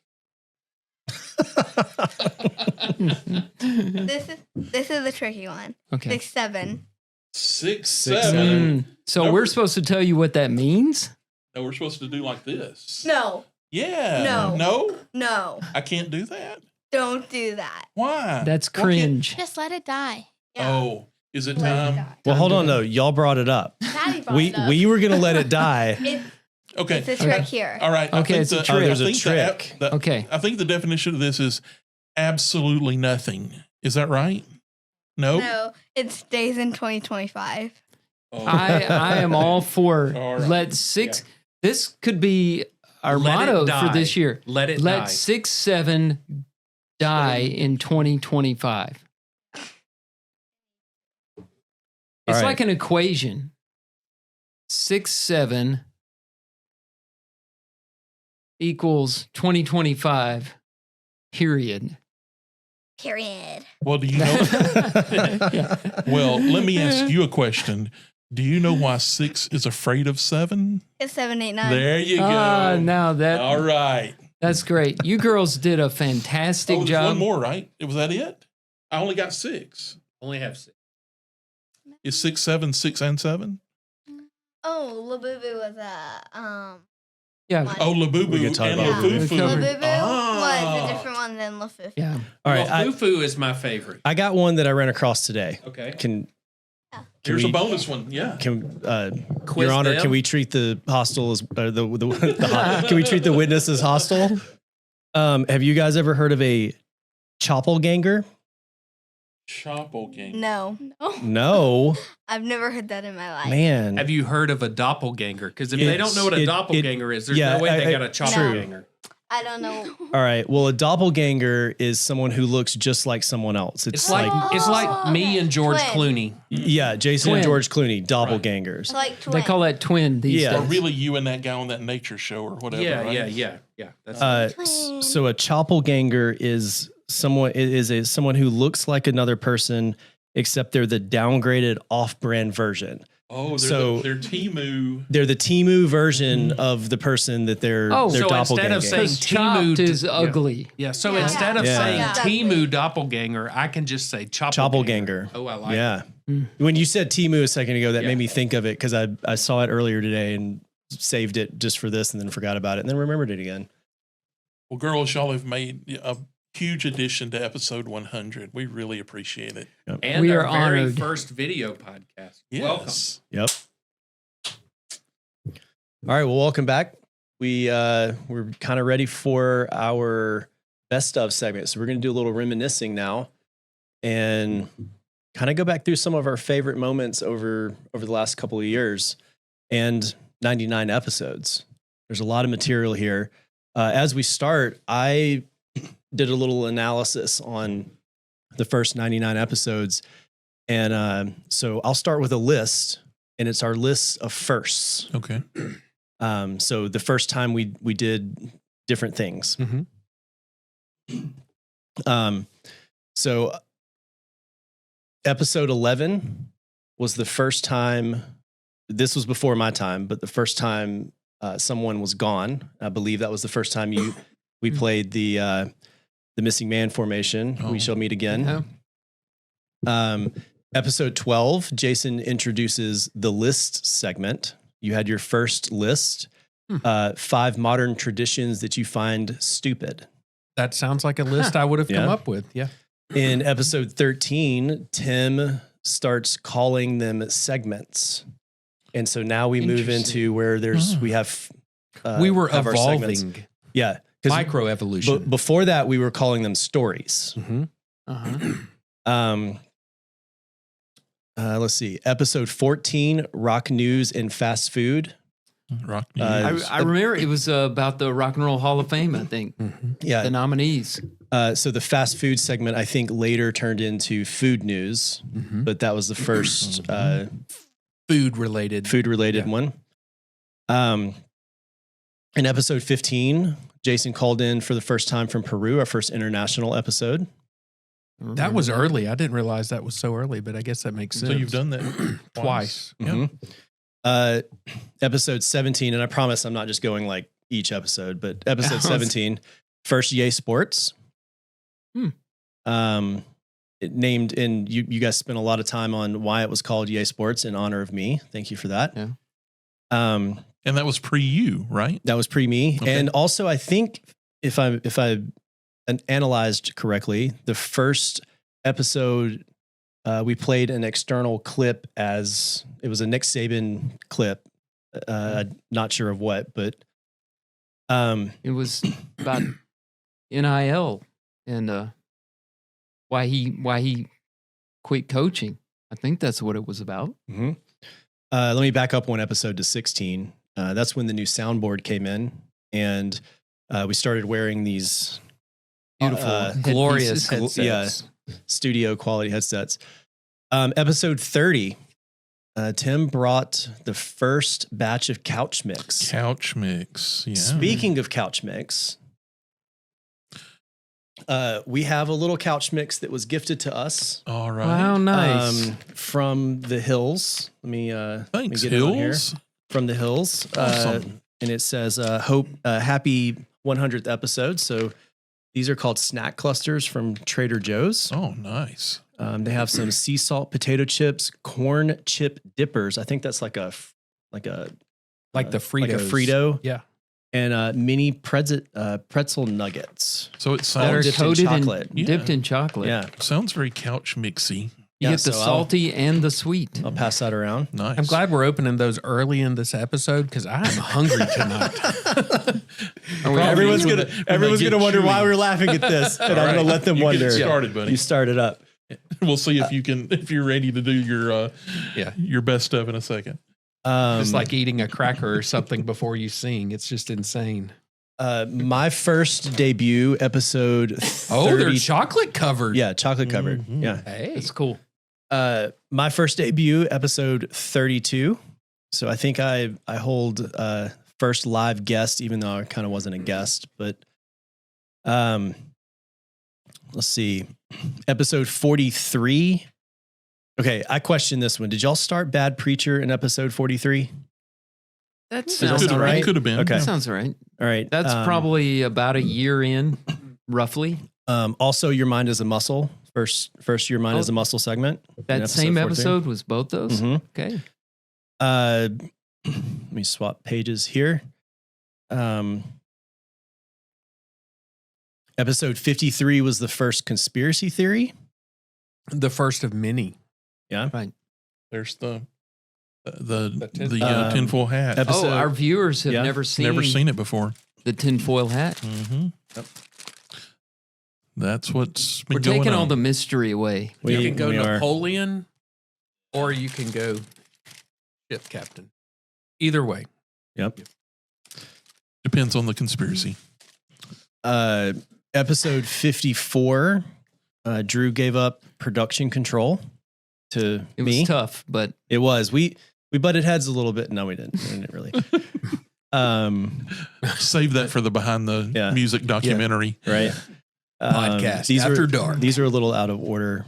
This is the tricky one. Okay. 6, 7. 6, Six, 7. seven. So No. we're supposed to tell you what that means? No, we're supposed to do like this. No, Yeah. No. No? no, I can't do that. don't do that. Why? That's Why can't- cringe. Just let it die. Yeah. Oh, is it Let it time? die. Well, hold on though. Y'all brought it up. Patty brought We it up. we were gonna let it die. Okay. It's a trick here. All right. Okay, it's a trick. There's a I think trick. Okay. I think the definition of this is absolutely nothing. Is that right? No. No, it stays in 2025. Oh. I am all for All right. let 6. This could be our Let it motto die. for this year. Let it Let die. 6, 7 die in 2025. It's right. like an equation. 6, 7 equals 2025, period. Period. Well, do you know? Well, let me ask you a question. Do you know why 6 is afraid of 7? It's 7, 8, 9. There you go. Now All right. that's great. You girls did a fantastic There's job. one more, right? Was that it? I only got 6. Only have 6. Is 6, 7, 6 and 7? Oh, Labubu was a Yeah. one. Oh, Labubu We can and talk about Lafufu. Labubu Ah. was a different one than Lafufu. Yeah. All right. Lafufu is my favorite. I got one that I ran across today. Okay. Can Here's we- a bonus one. Yeah. Can Quiz Your Honor, them? can we treat the hostile as can we treat the witness as hostile? Have you guys ever heard of a choppelganger? Choppelganger. No, No. No, I've never heard that in my life. man. Have you heard of a doppelganger? Because if they don't know what a It- doppelganger is, there's yeah, no way they I- got a true. choppelganger. I don't know. All right. Well, a doppelganger is someone who looks just like someone else. It's like me and George Twin. Clooney. yeah, Jason Twin. and George Clooney, doppelgangers. It's like They call that twin these Yeah. Or days. really you and that guy on that nature show or whatever. Yeah, right? yeah. That's Twin. So a choppelganger is someone who looks like another person, except they're the downgraded off-brand version. Oh, So- they're Timu. They're the Timu version of the person that they're Oh, they're so instead of doppelganging. saying Because chopped Timu is yeah. ugly. Yeah, so Yeah. instead of Yeah. saying Yeah. Timu doppelganger, I can just say Choppelganger. Oh, I like it. Yeah. Mm. When you said Timu a second ago, that Yeah. made me think of it because I saw it earlier today and saved it just for this and then forgot about it and then remembered it again. Well, girls, y'all have made a huge addition to episode 100. We really appreciate it. And We our are very honored. first video podcast. Welcome. Yes. Yep. All right. Well, welcome back. We're kind of ready for our best of segment. So we're going to do a little reminiscing now and kind of go back through some of our favorite moments over the last couple of years and 99 episodes. There's a lot of material here. As we start, I did a little analysis on the first 99 episodes. And so I'll start with a list, and it's our list of firsts. Okay. So the first time we did different things. So episode 11 was the first time, this was before my time, but the first time someone was gone. I believe that was the first time we played the missing man formation. Oh. We shall meet again. Episode 12, Jason introduces the list segment. You had your first list, 5 modern traditions that you find stupid. That sounds like a list I would have come Yeah. up with. Yeah. In episode 13, Tim starts calling them segments. And so now we move into where we have we were have our segments. evolving. Yeah. 'Cause Microevolution. before that, we were calling them stories. Let's see. Episode 14, rock news and fast food. Rock I remember it was about the Rock and Roll Hall of Fame, I think. Yeah. The nominees. So the fast food segment, I think, later turned into food news, but that was the first Food related one. In episode 15, Jason called in for the first time from Peru, our first international episode. That was early. I didn't realize that was so early, but I guess that makes sense. So you've done that twice. Yeah. Episode 17, and I promise I'm not just going like each episode, but episode 17, first Yay Sports. It named, and you guys spent a lot of time on why it was called Yay Sports in honor of me. Thank you for that. Yeah. And that was pre-you, right? That was pre me. Okay. And also I think if I analyzed correctly, the first episode, we played an external clip as it was a Nick Saban clip. Not sure of what, but It was about NIL and why he quit coaching. I think that's what it was about. let me back up one episode to 16. That's when the new soundboard came in, and we started wearing these Beautiful, glorious headpieces. headsets. studio quality headsets. Episode 30, Tim brought the first batch of couch mix. Couch mix. Yeah. Speaking of couch mix, we have a little couch mix that was gifted to us All right. Wow, nice. from the hills. Let me Thanks, get it on here. Hills. From the hills. Awesome. And it says, happy 100th episode. So these are called snack clusters from Trader Joe's. Oh, nice. They have some sea salt potato chips, corn chip dippers. I think that's like a Like the Fritos. like a Frito. Yeah. And mini pretzel nuggets. So it That are sounds dipped in coated chocolate. and dipped in chocolate. Yeah, sounds very couch mixy. You Yeah, get the so I'll- salty and the sweet. I'll pass that around. Nice. I'm glad we're opening those early in this episode because I'm hungry tonight. Everyone's when gonna they- when everyone's they gonna get wonder why chewy. we're laughing at this, and All I'm right. gonna let them You wonder. Get it started, buddy. You start it up. We'll see if you can, if you're ready to do Yeah. your best stuff in a second. It's like eating a cracker or something before you sing. It's just insane. My first debut episode. 30, Oh, they're chocolate covered. yeah, chocolate covered. Mhm. Yeah. Hey. It's cool. My first debut, episode 32. So I think I hold first live guest, even though I kind of wasn't a guest. But let's see, episode 43. Okay, I question this one. Did y'all start Bad Preacher in episode 43? That Does sounds that sound all right. right? Could have been. Okay. That sounds all right. All right, That's probably about a year in, roughly. also Your Mind is a Muscle. First Your Mind is a Muscle segment. That in same 43. episode was both those. Mhm. Okay. Let me swap pages here. Episode 53 was the first conspiracy theory. The first of many. Yeah. Right. There's the tin- tinfoil hat. episode- Our viewers have yeah, never seen Never seen it before. the tinfoil hat. Mm-hmm. Yep. That's what's been We're going taking on. all the mystery away. You can go we are. Napoleon or you can go ship captain. Either way. Yep. Depends on the conspiracy. Episode 54, Drew gave up production control to It me. was tough, but It was. We butted heads a little bit. No, we didn't. We didn't really. Save that for the behind the Yeah. music documentary. Right. Podcast These After are Dark. These are a little out of order.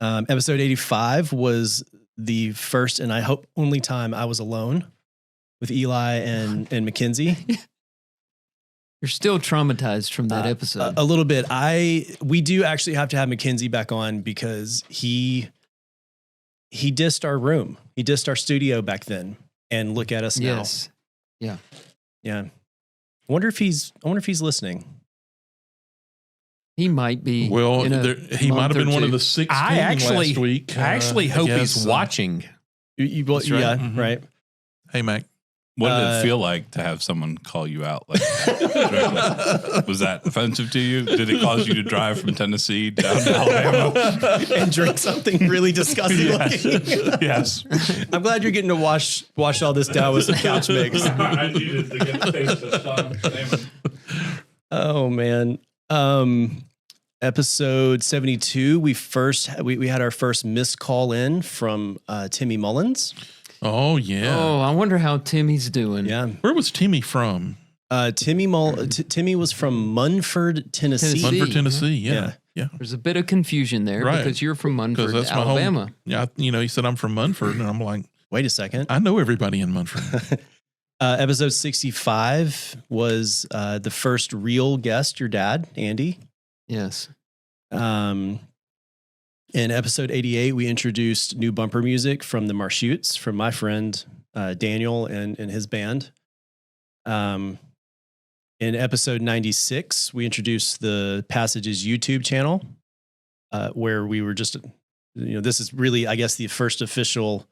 Episode 85 was the first and I hope only time I was alone. with Eli and Mackenzie. You're still traumatized from that episode. A little bit. We do actually have to have Mackenzie back on because he dissed our room. He dissed our studio back then, and look at us now. Yes. Yeah. Yeah. I wonder if he's listening. He might be. Well, he might have been one of the 16 last week. I actually hope he's watching. That's right. Yeah, Mhm. right. Hey, Mac. What did it feel like to have someone call you out like that? Was that offensive to you? Did it cause you to drive from Tennessee down to Alabama? And drink something really disgusting looking? Yes. I'm glad you're getting to wash all this down with some couch mix. I needed to get the taste of salmon. Oh man. Episode 72, we had our first missed call in from Timmy Mullins. Oh, yeah. Oh, I wonder how Timmy's doing. Yeah. Where was Timmy from? Timmy was from Munford, Tennessee. Munford, Tennessee. Yeah. There's a bit of confusion there Right. because you're from Munford, That's Alabama. my home. Yeah. He said I'm from Munford, and I'm like, Wait a second. I know everybody in Munford. Episode 65 was the first real guest, your dad, Andy. Yes. In episode 88, we introduced new bumper music from the Marshutes, from my friend Daniel and his band. In episode 96, we introduced the Passages YouTube channel, where we were just, this is really, I guess, the first official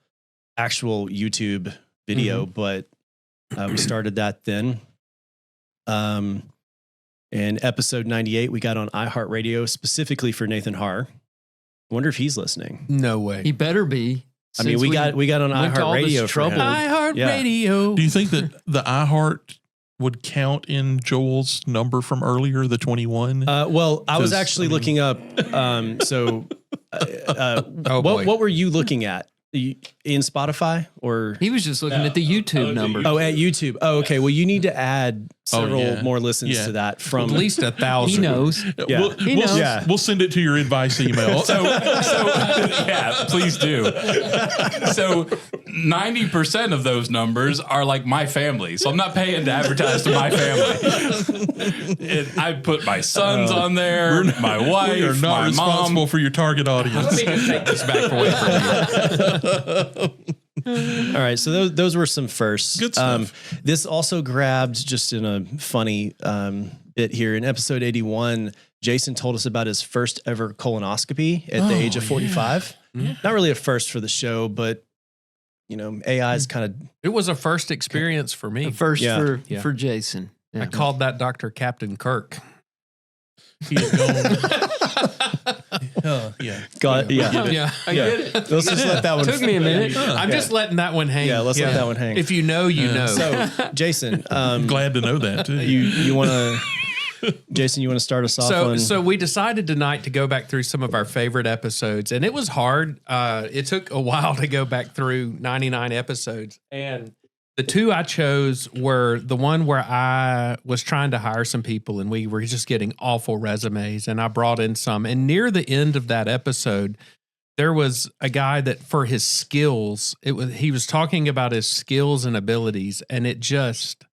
actual YouTube video, but we started that then. In episode 98, we got on iHeartRadio specifically for Nathan Haar. I wonder if he's listening. No way. He better be. I mean, we got on went to all this iHeartRadio for trouble. him. iHeartRadio. Do you think that the iHeart would count in Joel's number from earlier, the 21? Well, I was 'Cause, actually I mean- looking up. What were you looking at? In Spotify or? He was just looking at the YouTube number. Oh, at YouTube. Oh, okay. Well, you need to add several yeah. more listens Yeah. to that from At least 1,000. He knows. Yeah. He knows. Yeah. We'll send it to your advice email. So yeah, please do. So 90% of those numbers are like my family. So I'm not paying to advertise to my family. I put my sons on there, my wife, we are not my responsible mom. for your target audience. Let me just take this back away from you. All right, so those were some firsts. Good stuff. This also grabbed, just in a funny bit here, in episode 81, Jason told us about his first ever colonoscopy at the age of 45. Not really a first for the show, but AI is kind of It was a first experience for me. First Yeah. for Jason. I Yeah. called that Dr. Captain Kirk. He had gone. Yeah. got yeah. Yeah. I get it. Let's just let that one. Took me a minute. I'm just letting that one hang. Yeah, let's let that one hang. If you know, you know. So, Jason, Glad to know that too. you want to, Jason, you want to start us off on? So we decided tonight to go back through some of our favorite episodes, and it was hard. It took a while to go back through 99 episodes, and the two I chose were the one where I was trying to hire some people, and we were just getting awful resumes, and I brought in some. And near the end of that episode, there was a guy that, for his skills, he was talking about his skills and abilities, and it just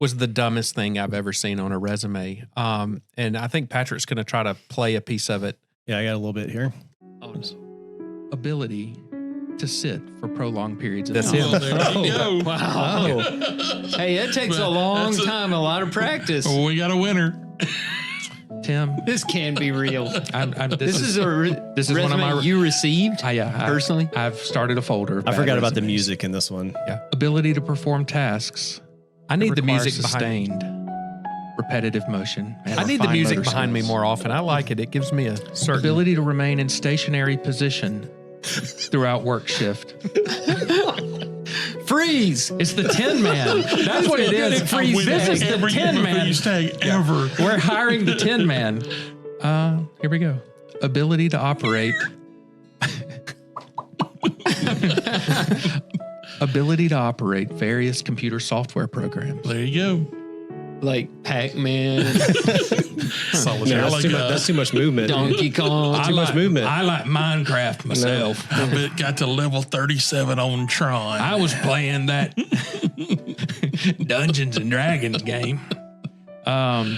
was the dumbest thing I've ever seen on a resume. And I think Patrick's going to try to play a piece of it. Yeah, I got a little bit here. Ability to sit for prolonged periods of That's time. it. Oh, there you go. Wow. Hey, it takes a long time, a lot of practice. Oh, we got a winner. Tim, This can't be real. this This is a this is one of resume my- you received personally. I've started a folder. Of I bad forgot about the resumes. music in this one. Yeah. Ability to perform tasks. I need the music sustained. Repetitive motion. I need the music behind me more often. I like it. It gives me a certain ability to remain in stationary position throughout work shift. freeze. It's the Tin Man. That's what it is. Freeze This is the every Tin Man. freeze tag ever. We're hiring the Tin Man. Here we go. Ability to operate. Ability to operate various computer software programs. There you go. Like Pac-Man, Solitaire. That's too much movement. Donkey Kong. Too much movement. I like Minecraft myself. I bet got to level 37 on Tron. I was playing that Dungeons and Dragons game. Sorry,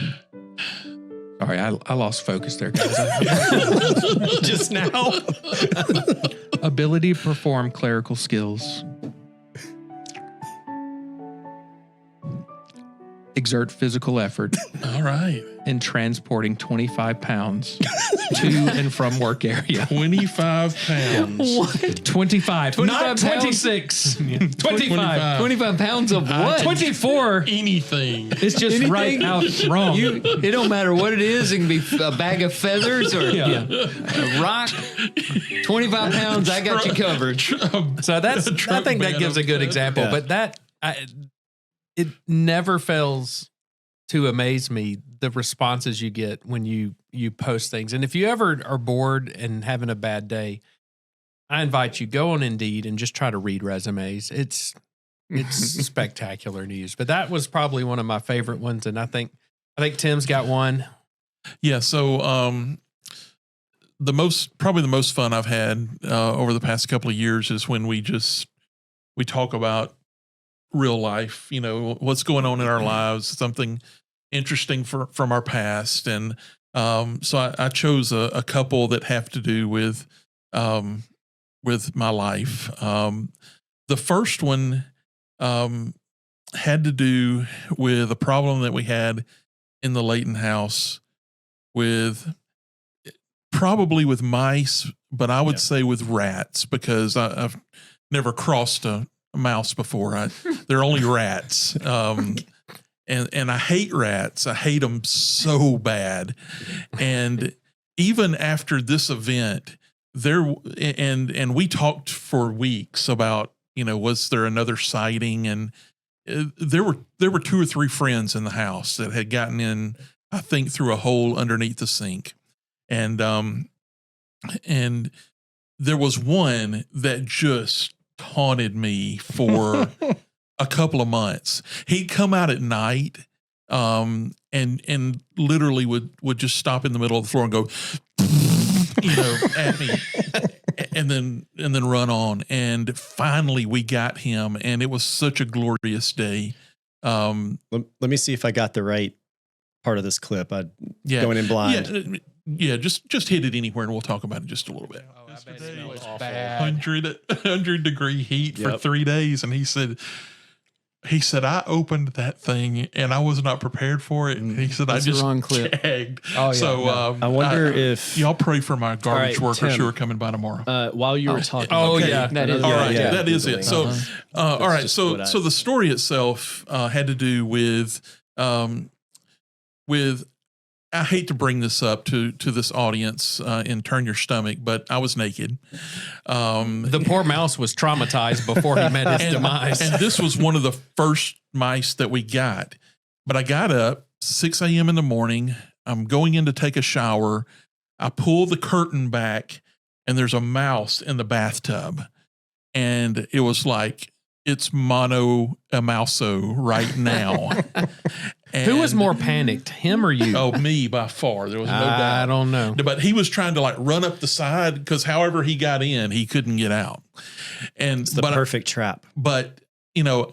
I lost focus there, guys. Just now. Ability to perform clerical skills. Exert physical effort All right. in transporting 25 pounds to and from work area. 25 pounds. 25, not 25 pounds? 26. 25. 25 pounds of what? 24. Anything. It's just Anything? right out wrong. It don't matter what it is. It can be a bag of feathers or a rock. 25 pounds, I got you covered. So that's, I think that gives a good example, but it never fails to amaze me, the responses you get when you post things. And if you ever are bored and having a bad day, I invite you, go on Indeed and just try to read resumes. It's spectacular news. But that was probably one of my favorite ones. And I think Tim's got one. Yeah. So, probably the most fun I've had over the past couple of years is when we talk about real life, what's going on in our lives, something interesting from our past. And so I chose a couple that have to do with my life. The first one had to do with a problem that we had in the Layton house probably with mice, but I would say with rats, because I've never crossed a mouse before. They're only rats. And I hate rats. I hate them so bad. And even after this event, and we talked for weeks about, was there another sighting? And there were 2 or 3 friends in the house that had gotten in, I think, through a hole underneath the sink. And there was one that just haunted me for a couple of months. He'd come out at night, and literally would just stop in the middle of the floor and go, at me, and then run on. And finally we got him, and it was such a glorious day. Let me see if I got the right part of this clip. Going in blind. Yeah, just hit it anywhere, and we'll talk about it just a little bit. Oh, I bet it smells awful. 100-degree heat for 3 days, and he said, I opened that thing and I was not prepared for it. And he said, That's I just the wrong clip. gagged. Oh, yeah, So I wonder if y'all pray for my garbage All right, workers Tim, who are coming by tomorrow. while you were talking. Oh, okay. yeah. That is All right, yeah. that is it. So, all right. just So what the story itself had to do with I hate to bring this up to this audience and turn your stomach, but I was naked. The poor mouse was traumatized before he met his demise. And this was one of the first mice that we got. But I got up 6 a.m. in the morning. I'm going in to take a shower. I pull the curtain back, and there's a mouse in the bathtub. And it was like, it's mono a mouso right now. Who was more panicked, him or you? Oh, me by far. There was no doubt. I don't know. But he was trying to run up the side, because however he got in, he couldn't get out. And It's the perfect trap. But I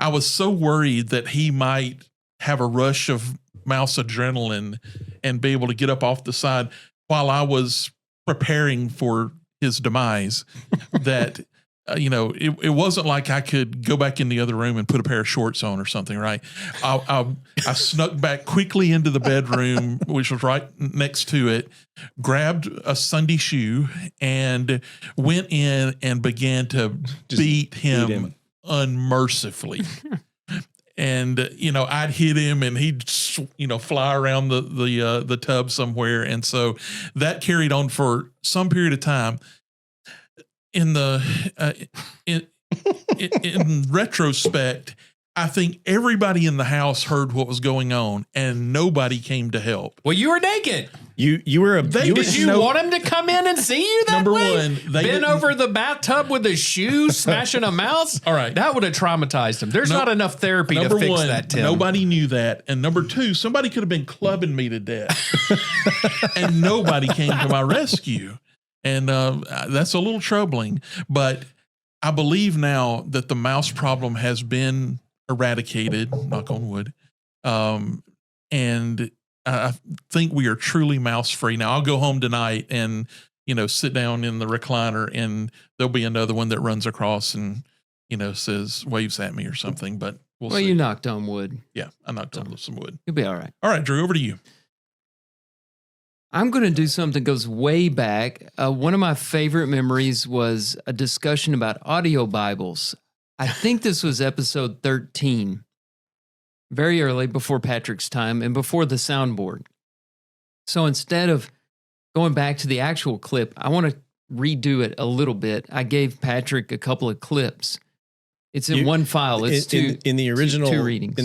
was so worried that he might have a rush of mouse adrenaline and be able to get up off the side while I was preparing for his demise that it wasn't like I could go back in the other room and put a pair of shorts on or something, right? I snuck back quickly into the bedroom, which was right next to it, grabbed a Sunday shoe, and went in and began to beat him unmercifully. And I'd hit him, and he'd fly around the tub somewhere, and so that carried on for some period of time. In retrospect, I think everybody in the house heard what was going on, and nobody came to help. Well, you were naked. You were Did you want him to come in and see you that Number way? one, they been didn't- over the bathtub with a shoe, smashing a mouse. All right. That would have traumatized him. There's not enough therapy to Number fix one, that, Tim. nobody knew that. And number two, somebody could have been clubbing me to death. And nobody came to my rescue. And that's a little troubling. But I believe now that the mouse problem has been eradicated, knock on wood. And I think we are truly mouse free. Now I'll go home tonight and, sit down in the recliner, and there'll be another one that runs across and, waves at me or something, but we'll see. You knocked on wood. Yeah, I knocked on some wood. You'll be all right. All right, Drew, over to you. I'm going to do something that goes way back. One of my favorite memories was a discussion about audio Bibles. I think this was episode 13, very early before Patrick's time and before the soundboard. So instead of going back to the actual clip, I want to redo it a little bit. I gave Patrick a couple of clips. It's in one file. It's in the original two readings.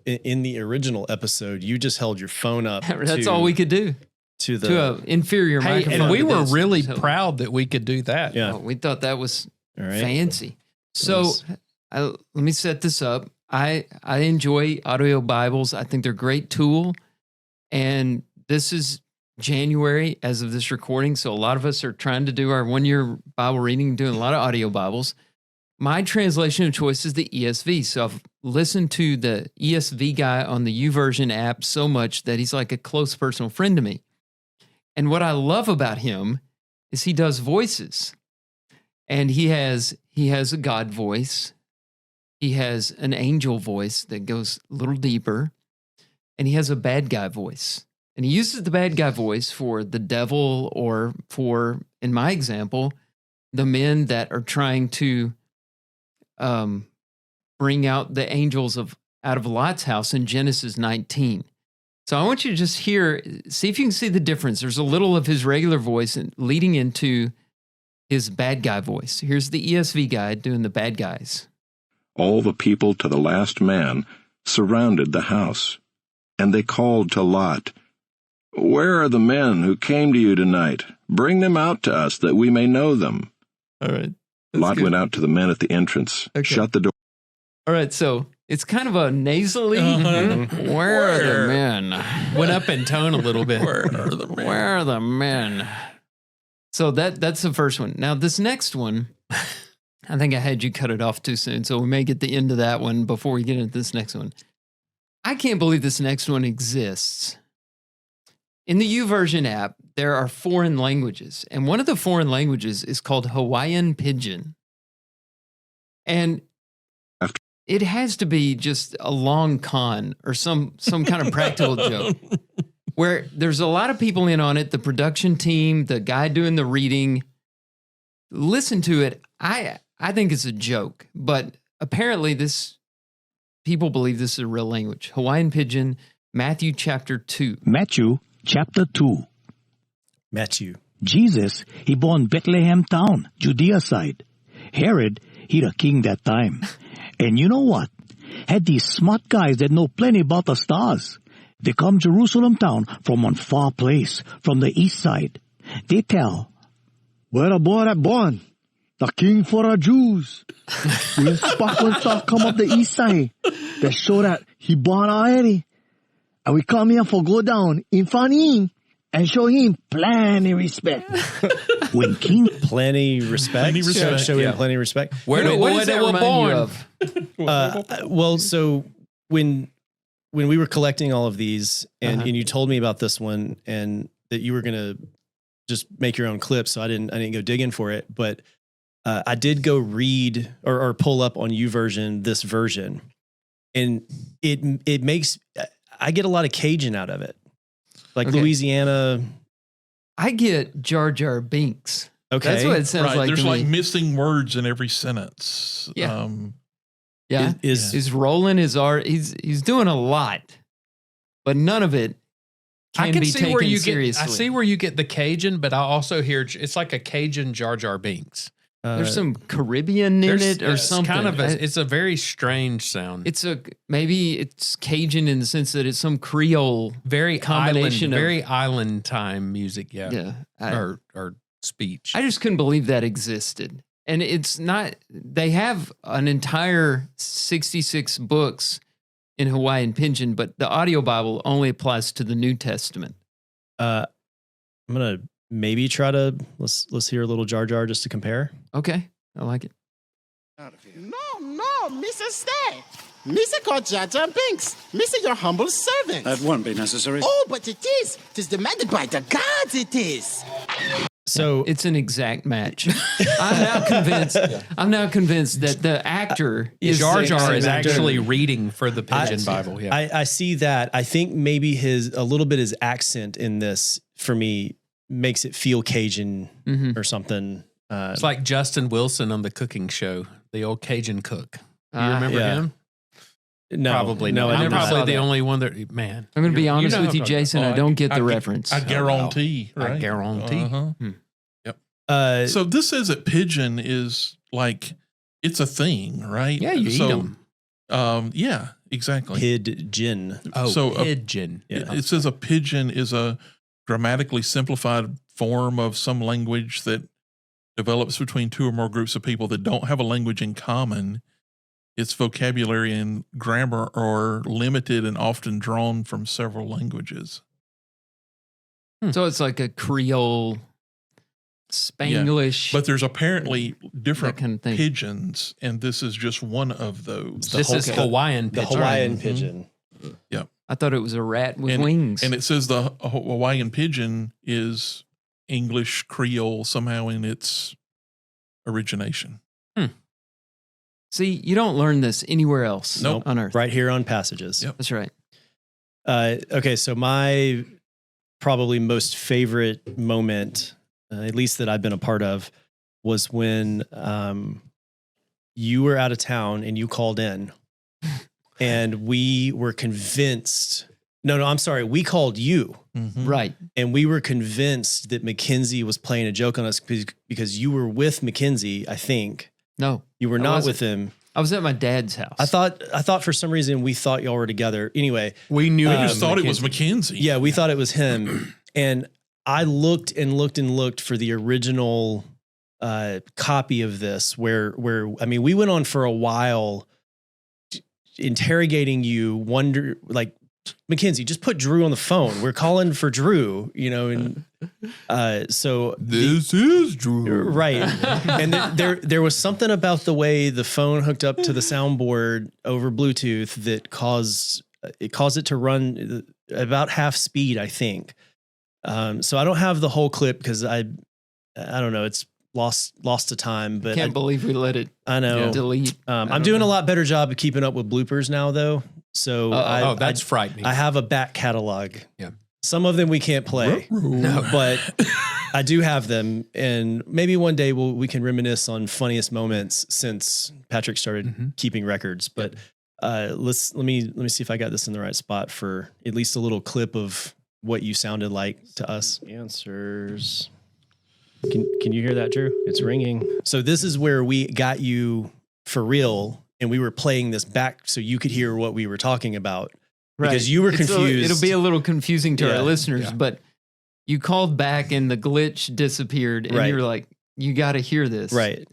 In the original episode, you just held your phone up. That's all we could do. To an inferior microphone. And we to were this. really So- proud that we could do that. Yeah. we thought that was All right. fancy. So let me set this up. I enjoy audio Bibles. I think they're a great tool. And this is January as of this recording. So a lot of us are trying to do our 1-year Bible reading, doing a lot of audio Bibles. My translation of choice is the ESV. So I've listened to the ESV guy on the YouVersion app so much that he's like a close personal friend to me. And what I love about him is he does voices. And he has a God voice. He has an angel voice that goes a little deeper. And he has a bad guy voice. And he uses the bad guy voice for the devil, or for, in my example, the men that are trying to bring out the angels out of Lot's house in Genesis 19. So I want you to just see if you can see the difference. There's a little of his regular voice leading into his bad guy voice. Here's the ESV guy doing the bad guys. All the people to the last man surrounded the house, and they called to Lot, "Where are the men who came to you tonight? Bring them out to us that we may know them." All right. Lot went out to the men at the entrance, shut the door. All right, so it's kind of a nasally. Where are the men? Went up in tone a little bit. Where are the men? Where are the men? So that's the first one. Now this next one, I think I had you cut it off too soon, so we may get the end of that one before we get into this next one. I can't believe this next one exists. In the YouVersion app, there are foreign languages, and one of the foreign languages is called Hawaiian Pidgin. And it has to be just a long con or some kind of practical joke where there's a lot of people in on it, the production team, the guy doing the reading. Listen to it. I think it's a joke, but apparently people believe this is a real language. Hawaiian Pidgin, Matthew chapter 2. Matthew chapter 2. Matthew. Jesus, he born Bethlehem town, Judea side. Herod, he the king that time. And you know what? Had these smart guys that know plenty about the stars. They come Jerusalem town from one far place, from the east side. They tell, "Where the boy that born? The king for the Jews." When sparkling star come up the east side, they show that he born already. And we come here for go down in front of him and show him plenty respect. When king Plenty respect. Plenty respect, Show him yeah. plenty respect. Where the What boy does that that was remind you born? of? Well, so when we were collecting all of these, and you told me about this one, and that you were gonna just make your own clips, so I didn't go digging for it, but I did go read or pull up on YouVersion this version, and it makes I get a lot of Cajun out of it, like Okay. Louisiana. I get Jar Jar Binks. Okay, That's what it sounds Right, like there's to like me. missing words in every sentence. Yeah. Yeah. is He's rolling his art. He's doing a lot, but none of it I can can be see taken where you seriously. get. I see where you get the Cajun, but I also hear it's like a Cajun Jar Jar Binks. There's some Caribbean in it or it's something. Kind of it's a very strange sound. Maybe it's Cajun in the sense that it's some Creole very combination island, of- very island time music. Yeah, Yeah. or speech. I just couldn't believe that existed. And it's not, they have an entire 66 books in Hawaiian Pidgin, but the audio Bible only applies to the New Testament. I'm gonna maybe try to let's hear a little Jar Jar just to compare. Okay. I like it. No, Mrs. Stay. Missa called Jaja Binks. Missa, your humble servant. That won't be necessary. Oh, but it is. 'Tis demanded by the gods, it is. So it's an exact match. I'm now convinced that the actor is Jar Jar is actor. actually reading for the Pigeon Bible. Yeah. I see that. I think maybe a little bit his accent in this for me makes it feel Cajun or something. It's like Justin Wilson on the cooking show, the old Cajun cook. You remember him? No, probably no. I'm I probably saw the that. only one that. Man, I'm going to be you honest know with who you, I'm talking Jason. about. I don't get the reference. I guarantee. I Right? guarantee. Yep. So this says that pigeon is like it's a thing, right? Yeah, you eat them. Yeah, exactly. Pigeon. Oh, So a- pigeon. It says a pigeon is a grammatically simplified form of some language that develops between two or more groups of people that don't have a language in common. Its vocabulary and grammar are limited and often drawn from several languages. So it's like a Creole, Spanglish. But there's apparently different kind of thing. pigeons, and this is just one of those. This is Hawaiian The pigeon. Hawaiian pigeon. Yeah. I thought it was a rat with wings. And it says the Hawaiian pigeon is English Creole somehow in its origination. See, you don't learn this anywhere else on Earth. Right here on Passages. Yep. That's right. Okay, so my probably most favorite moment, at least that I've been a part of, was when you were out of town and you called in, and we were convinced. No, I'm sorry. We called you. Right. And we were convinced that Mackenzie was playing a joke on us because you were with Mackenzie, I think. No. You were not with him. I was at my dad's house. I thought for some reason we thought y'all were together. Anyway, we knew it. Just thought it was Mackenzie. Yeah, we thought it was him. And I looked and looked and looked for the original copy of this where I mean, we went on for a while interrogating you, like, Mackenzie, just put Drew on the phone. We're calling for Drew, and so this is Drew, right? And there was something about the way the phone hooked up to the soundboard over Bluetooth that caused it to run about half speed, I think. So I don't have the whole clip because I don't know. It's lost to time, but Can't believe we let it. I know. Delete. I'm doing a lot better job of keeping up with bloopers now, though. So that's frightening. I have a back catalog. Yeah. Some of them we can't play, but I do have them, and maybe one day we can reminisce on funniest moments since Patrick started keeping records. But let me see if I got this in the right spot for at least a little clip of what you sounded like to us. Answers. Can you hear that, Drew? It's ringing. So this is where we got you for real, and we were playing this back so you could hear what we were talking about. Right. Because you were confused. It'll be a little confusing to Yeah. our listeners, but you called back and the glitch disappeared, and Right. you were like, "You got to hear this." Right.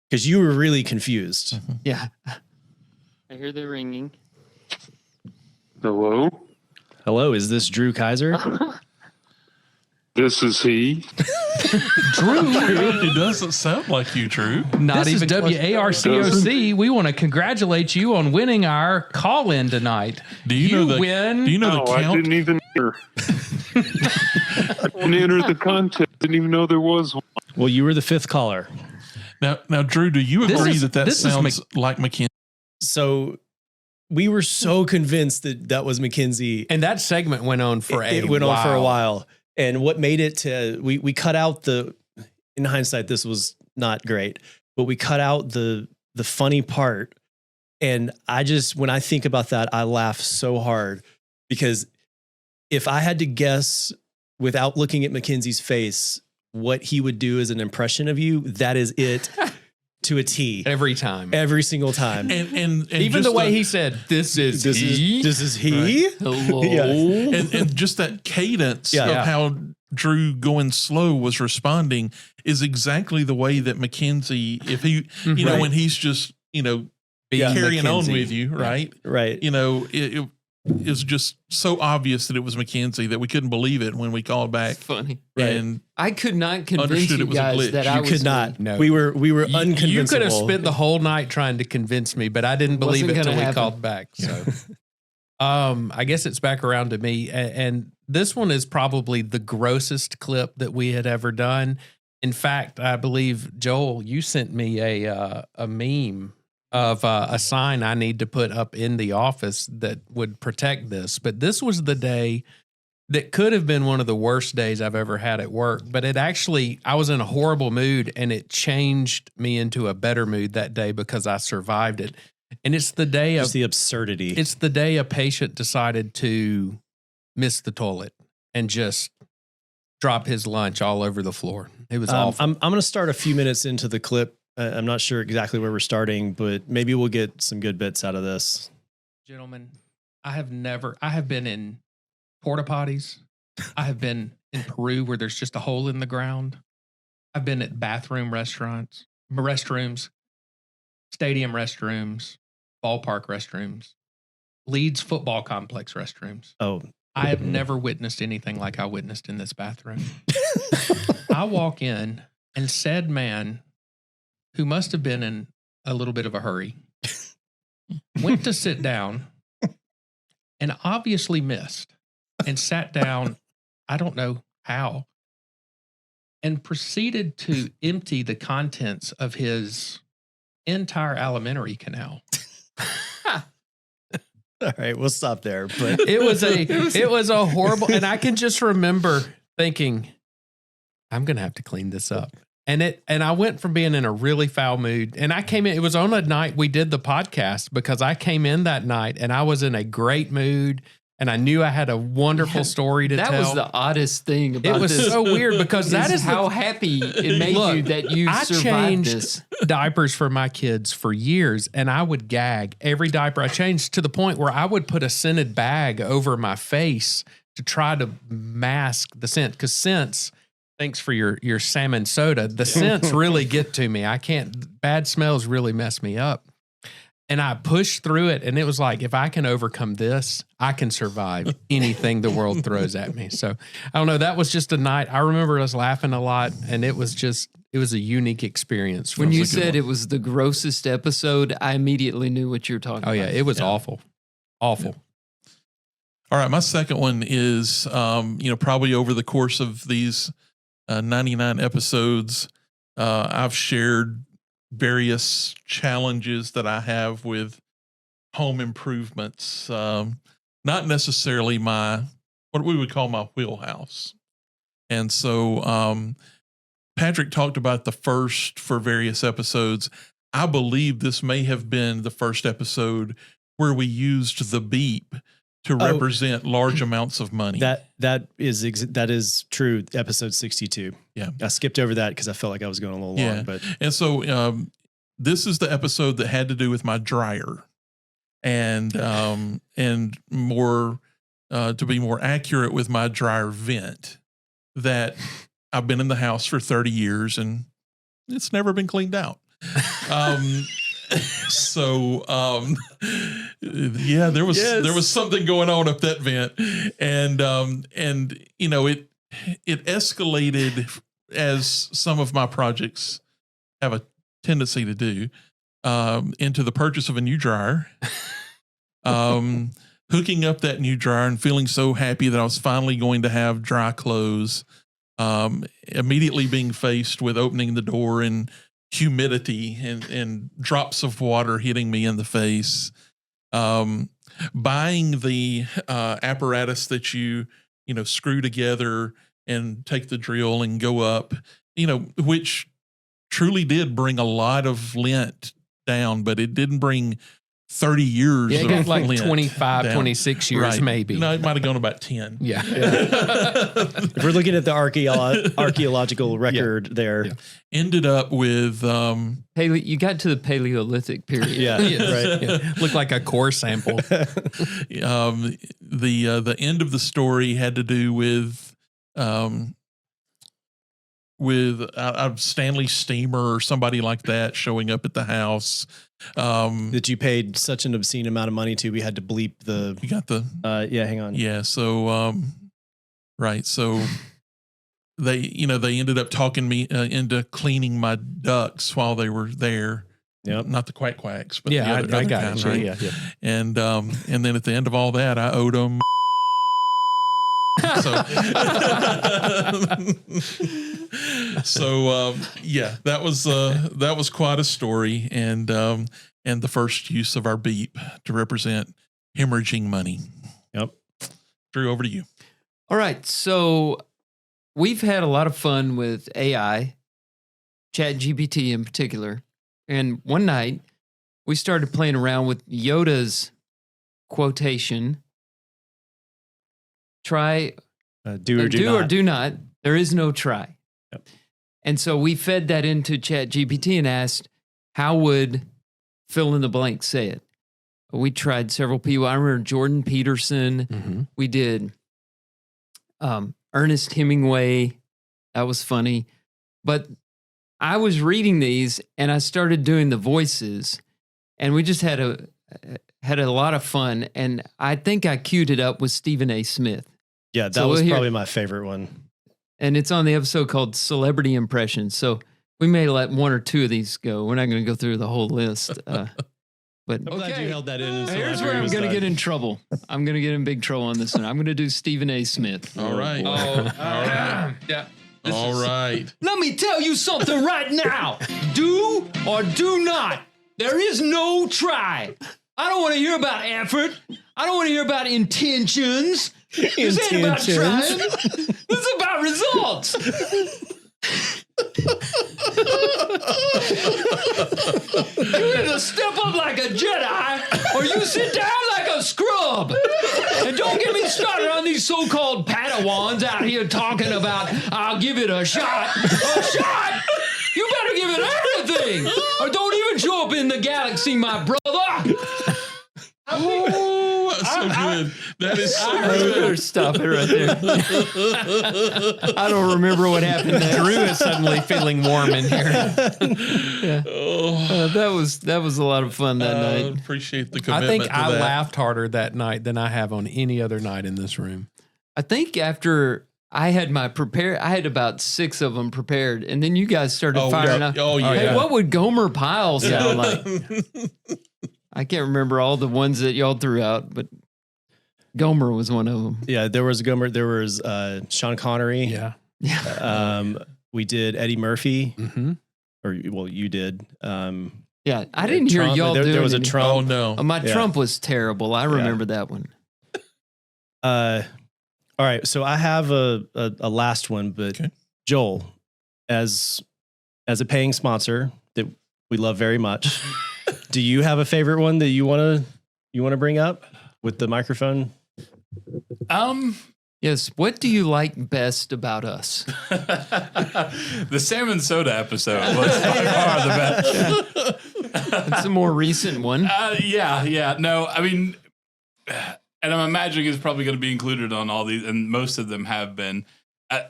Because you were really confused. Yeah. I hear the ringing. Hello? Hello, is this Drew Kaiser? This is he. Drew, it doesn't sound like you, Drew. Not This even is WARCOC. We want to congratulate you on winning our call-in tonight. Do you know the win? Do you know No, the I count? didn't even enter. I didn't enter the contest. Didn't even know there was one. Well, you were the fifth caller. Now, Drew, do you This agree is- that this is sounds like Mackenzie? So we were so convinced that was Mackenzie. And that segment went on for It went on for a while. And what made it to, we cut out in hindsight, this was not great, but we cut out the funny part. And when I think about that, I laugh so hard because if I had to guess without looking at Mackenzie's face, what he would do as an impression of you, that is it to a T. Every time. Every single time. And Even the way he said, this is he. This is he. Right. Hello. Yeah. and just that cadence Yeah. of how Drew going slow was responding is exactly the way that Mackenzie, if he, Right. when he's just, Being carrying Mackenzie. on with you, right? Right. It it was just so obvious that it was Mackenzie that we couldn't believe it when we called back. It's funny. And I could not convince understood you it was a guys glitch. that I You was could not. No. We were unconvincible. You could have spent the whole night trying to convince me, but I didn't believe Wasn't it until gonna we happen. called back. So, I guess it's back around to me, and this one is probably the grossest clip that we had ever done. In fact, I believe Joel, you sent me a meme of a sign I need to put up in the office that would protect this. But this was the day that could have been one of the worst days I've ever had at work. But it actually, I was in a horrible mood, and it changed me into a better mood that day because I survived it. And it's the day Just of the absurdity. It's the day a patient decided to miss the toilet and just drop his lunch all over the floor. It was awful. I'm going to start a few minutes into the clip. I'm not sure exactly where we're starting, but maybe we'll get some good bits out of this. Gentlemen, I have been in porta potties. I have been in Peru where there's just a hole in the ground. I've been at restrooms, stadium restrooms, ballpark restrooms, Leeds football complex restrooms. Oh, I have never witnessed anything like I witnessed in this bathroom. I walk in, and said man, who must have been in a little bit of a hurry, went to sit down and obviously missed and sat down, I don't know how, and proceeded to empty the contents of his entire alimentary canal. all right, we'll stop there. But It was a horrible, and I can just remember thinking, I'm going to have to clean this up. And I went from being in a really foul mood, and I came in, it was on a night we did the podcast because I came in that night and I was in a great mood and I knew I had a wonderful story to tell. That was the oddest thing about It was this. so weird because that is how happy it made Look, you that you I survived changed this. diapers for my kids for years, and I would gag every diaper I changed to the point where I would put a scented bag over my face to try to mask the scent. Because scents, thanks for your salmon soda, the scents really get to me. Bad smells really mess me up. And I pushed through it, and it was like, if I can overcome this, I can survive anything the world throws at me. So I don't know. That was just a night. I remember us laughing a lot, and it was a unique experience. When you said it was the grossest episode, I immediately knew what you were talking about. Oh, yeah. It was awful. Awful. Yeah. All right. My second one is, probably over the course of these 99 episodes, I've shared various challenges that I have with home improvements. Not necessarily what we would call my wheelhouse. And so Patrick talked about the first for various episodes. I believe this may have been the first episode where we used the beep to represent large amounts of money. That is true. Episode 62. Yeah. I skipped over that because I felt like I was going a little long. But and so this is the episode that had to do with my dryer, and more to be more accurate, with my dryer vent that I've been in the house for 30 years and it's never been cleaned out. There was something going on up that vent, and it escalated, as some of my projects have a tendency to do, into the purchase of a new dryer, hooking up that new dryer and feeling so happy that I was finally going to have dry clothes, immediately being faced with opening the door and humidity and drops of water hitting me in the face, buying the apparatus that you screw together and take the drill and go up, which truly did bring a lot of lint down, but it didn't bring 30 years. Yeah, it got like lint 25, down. 26 years, Right. maybe. No, it might have gone about 10. Yeah. if we're looking at the archaeological record there. Ended up with you got to the Paleolithic period. Yeah, right. Yeah. Looked like a core sample. The end of the story had to do with Stanley Steamer or somebody like that showing up at the house. That you paid such an obscene amount of money to, we had to bleep the. You got the. Yeah, hang on. Yeah, so right, so they ended up talking me into cleaning my ducks while they were there. Yep. Not the quack quacks, but Yeah, the other I got kind, it. right? Yeah. And then at the end of all that, I owed them. So yeah, that was quite a story, and the first use of our beep to represent hemorrhaging money. Yep. Drew, over to you. All right. So we've had a lot of fun with AI, ChatGPT in particular. And one night we started playing around with Yoda's quotation. Try, do or do not. or do not. There is no try. Yep. And so we fed that into ChatGPT and asked, how would fill in the blank say it? We tried several people. I remember Jordan Peterson. Mm-hmm. We did Ernest Hemingway. That was funny. But I was reading these and I started doing the voices, and we just had a lot of fun. And I think I queued it up with Stephen A. Smith. Yeah, that So was we'll probably my favorite one. And it's on the episode called Celebrity Impressions. So we may let one or two of these go. We're not going to go through the whole list. But I'm glad you held that in. Until here's after where he I'm was going to done. get in trouble. I'm going to get in big trouble on this one. I'm going to do Stephen A. Smith. All right. All right. Yeah. All right. Let me tell you something right now. Do or do not. There is no try. I don't want to hear about effort. I don't want to hear about intentions. This ain't about trying. This is about results. You either step up like a Jedi or you sit down like a scrub. And don't get me started on these so-called Padawans out here talking about, I'll give it a shot. A shot? You better give it everything or don't even show up in the galaxy, my brother. Oh, that's so good. That is so good. Better stop it right there. I don't remember what happened there. Drew is suddenly feeling warm in here. Yeah. That was a lot of fun that night. Appreciate the I commitment. think to I that. laughed harder that night than I have on any other night in this room. I think after I had I had about 6 of them prepared, and then you guys started firing up. Oh, yeah. Hey, what would Gomer Pyle sound like? I can't remember all the ones that y'all threw out, but Gomer was one of them. Yeah, there was Gomer. There was Sean Connery. Yeah. We did Eddie Murphy. Mm-hmm. Or, well, you did. Yeah, I didn't hear Trump. y'all doing There was a any. Trump. Oh, no. My Yeah. Trump was terrible. I remember that one. All right, so I have a last one, but Okay. Joel, as a paying sponsor that we love very much, do you have a favorite one that you want to bring up with the microphone? Yes. What do you like best about us? The salmon soda episode was by far the best. It's a more recent one. Yeah. No, I mean, and I'm imagining it's probably going to be included on all these, and most of them have been.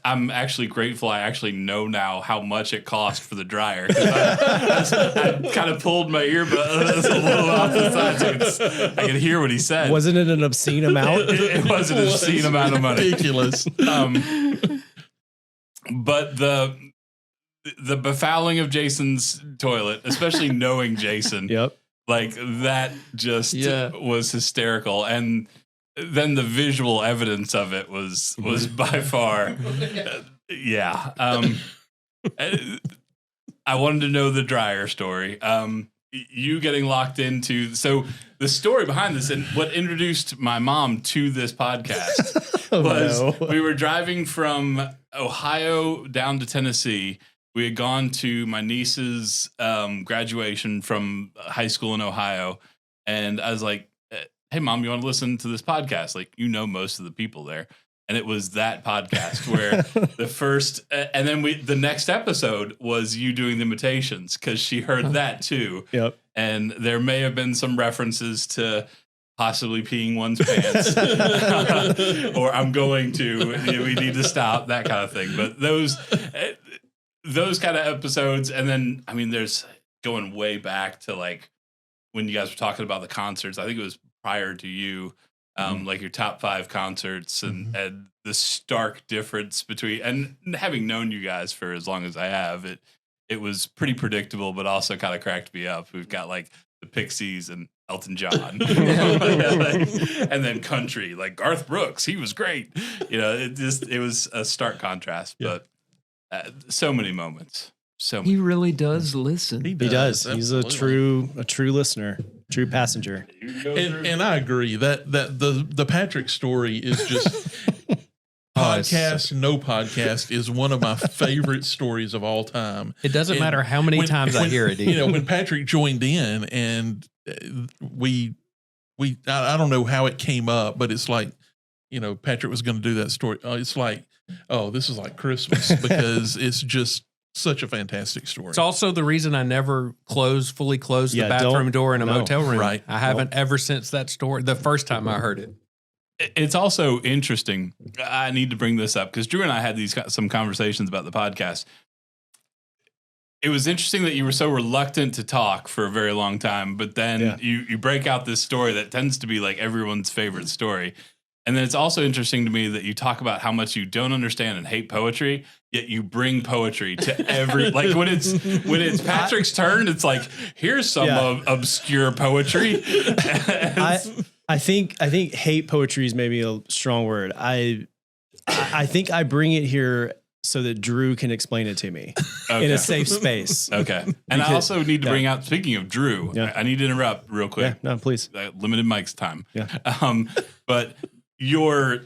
I'm actually grateful I actually know now how much it cost for the dryer. I kind of pulled my earbuds a little off the side so I could hear what he said. Wasn't it an obscene amount? It was an obscene amount of money. Ridiculous. But the befouling of Jason's toilet, especially knowing Jason, Yep. like that just was hysterical. And then the visual evidence of it was by far, yeah. I wanted to know the dryer story. You getting locked into, so the story behind this and what introduced my mom to this podcast was we were driving from Ohio down to Tennessee. We had gone to my niece's graduation from high school in Ohio. And I was like, hey, Mom, you want to listen to this podcast? Like, you know, most of the people there. And it was that podcast where the first, and then the next episode was you doing the imitations because she heard that too. Yep. And there may have been some references to possibly peeing one's pants or I'm going to, we need to stop, that kind of thing. But those, those kind of episodes. And then, I mean, there's going way back to like when you guys were talking about the concerts. I think it was prior to you, like your top 5 concerts and the stark difference between, and having known you guys for as long as I have, it was pretty predictable, but also kind of cracked me up. We've got like the Pixies and Elton John, and then country, like Garth Brooks. He was great. You know, it was a stark contrast, but so many moments. So many. He really does listen. He does. He's a true listener, true passenger. And I agree that the Patrick story is just podcast, no podcast is one of my favorite stories of all time. It doesn't matter how many times I hear it. You know, when Patrick joined in and I don't know how it came up, but it's like, you know, Patrick was going to do that story. It's like, oh, this is like Christmas because it's just such a fantastic story. It's also the reason I never fully closed the bathroom door in a motel room. Right. I haven't ever since that story, the first time I heard it. It's also interesting. I need to bring this up because Drew and I had some conversations about the podcast. It was interesting that you were so reluctant to talk for a very long time, but then you break out this story that tends to be like everyone's favorite story. And then it's also interesting to me that you talk about how much you don't understand and hate poetry, yet you bring poetry to every, like when it's Patrick's turn, it's like, here's some obscure poetry. I think hate poetry is maybe a strong word. I think I bring it here so that Drew can explain it to me in a safe space. Okay. And I also need to bring out, speaking of Drew, I need to interrupt real quick. Yeah, no, please. Limited Mike's time. Yeah. But your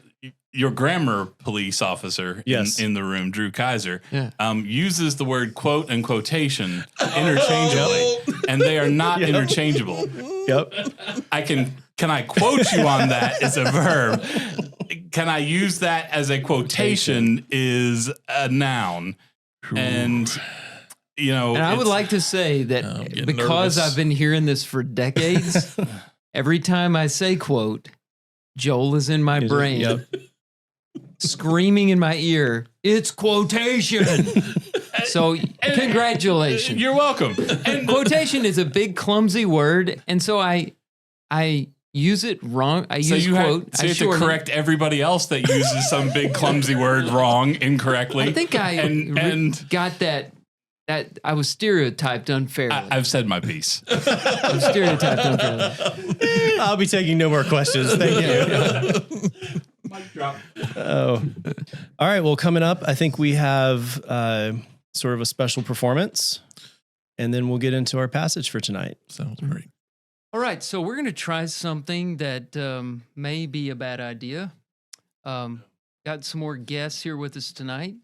grammar police officer in the room, Drew Kaiser, uses the word quote and quotation interchangeably, and they are not interchangeable. Yep. Can I quote you on that as a verb? Can I use that as a quotation is a noun? And, you know. And I would like to say that because I've been hearing this for decades, every time I say quote, Joel is in my brain, screaming in my ear, it's quotation. So congratulations. You're welcome. And quotation is a big, clumsy word. And so I use it wrong. I use quote. So you have to correct everybody else that uses some big, clumsy word wrong, incorrectly. I think I got that I was stereotyped unfairly. I've said my piece. I was stereotyped unfairly. I'll be taking no more questions. Thank you. Mic drop. Oh, all right. Well, coming up, I think we have sort of a special performance, and then we'll get into our passage for tonight. Sounds great. All right, so we're going to try something that may be a bad idea. Got some more guests here with us tonight.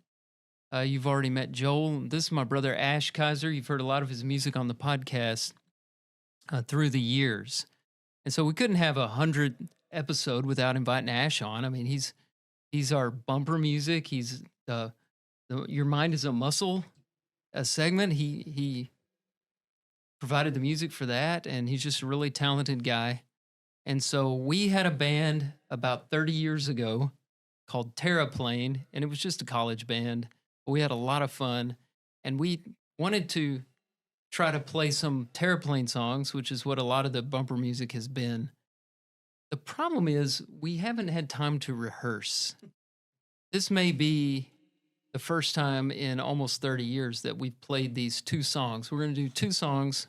You've already met Joel. This is my brother, Ash Kaiser. You've heard a lot of his music on the podcast through the years. And so we couldn't have 100th episode without inviting Ash on. I mean, he's our bumper music. He's Your Mind is a Muscle segment. He provided the music for that, and he's just a really talented guy. And so we had a band about 30 years ago called Terraplane, and it was just a college band. We had a lot of fun, and we wanted to try to play some Terraplane songs, which is what a lot of the bumper music has been. The problem is we haven't had time to rehearse. This may be the first time in almost 30 years that we've played these 2 songs. We're going to do 2 songs.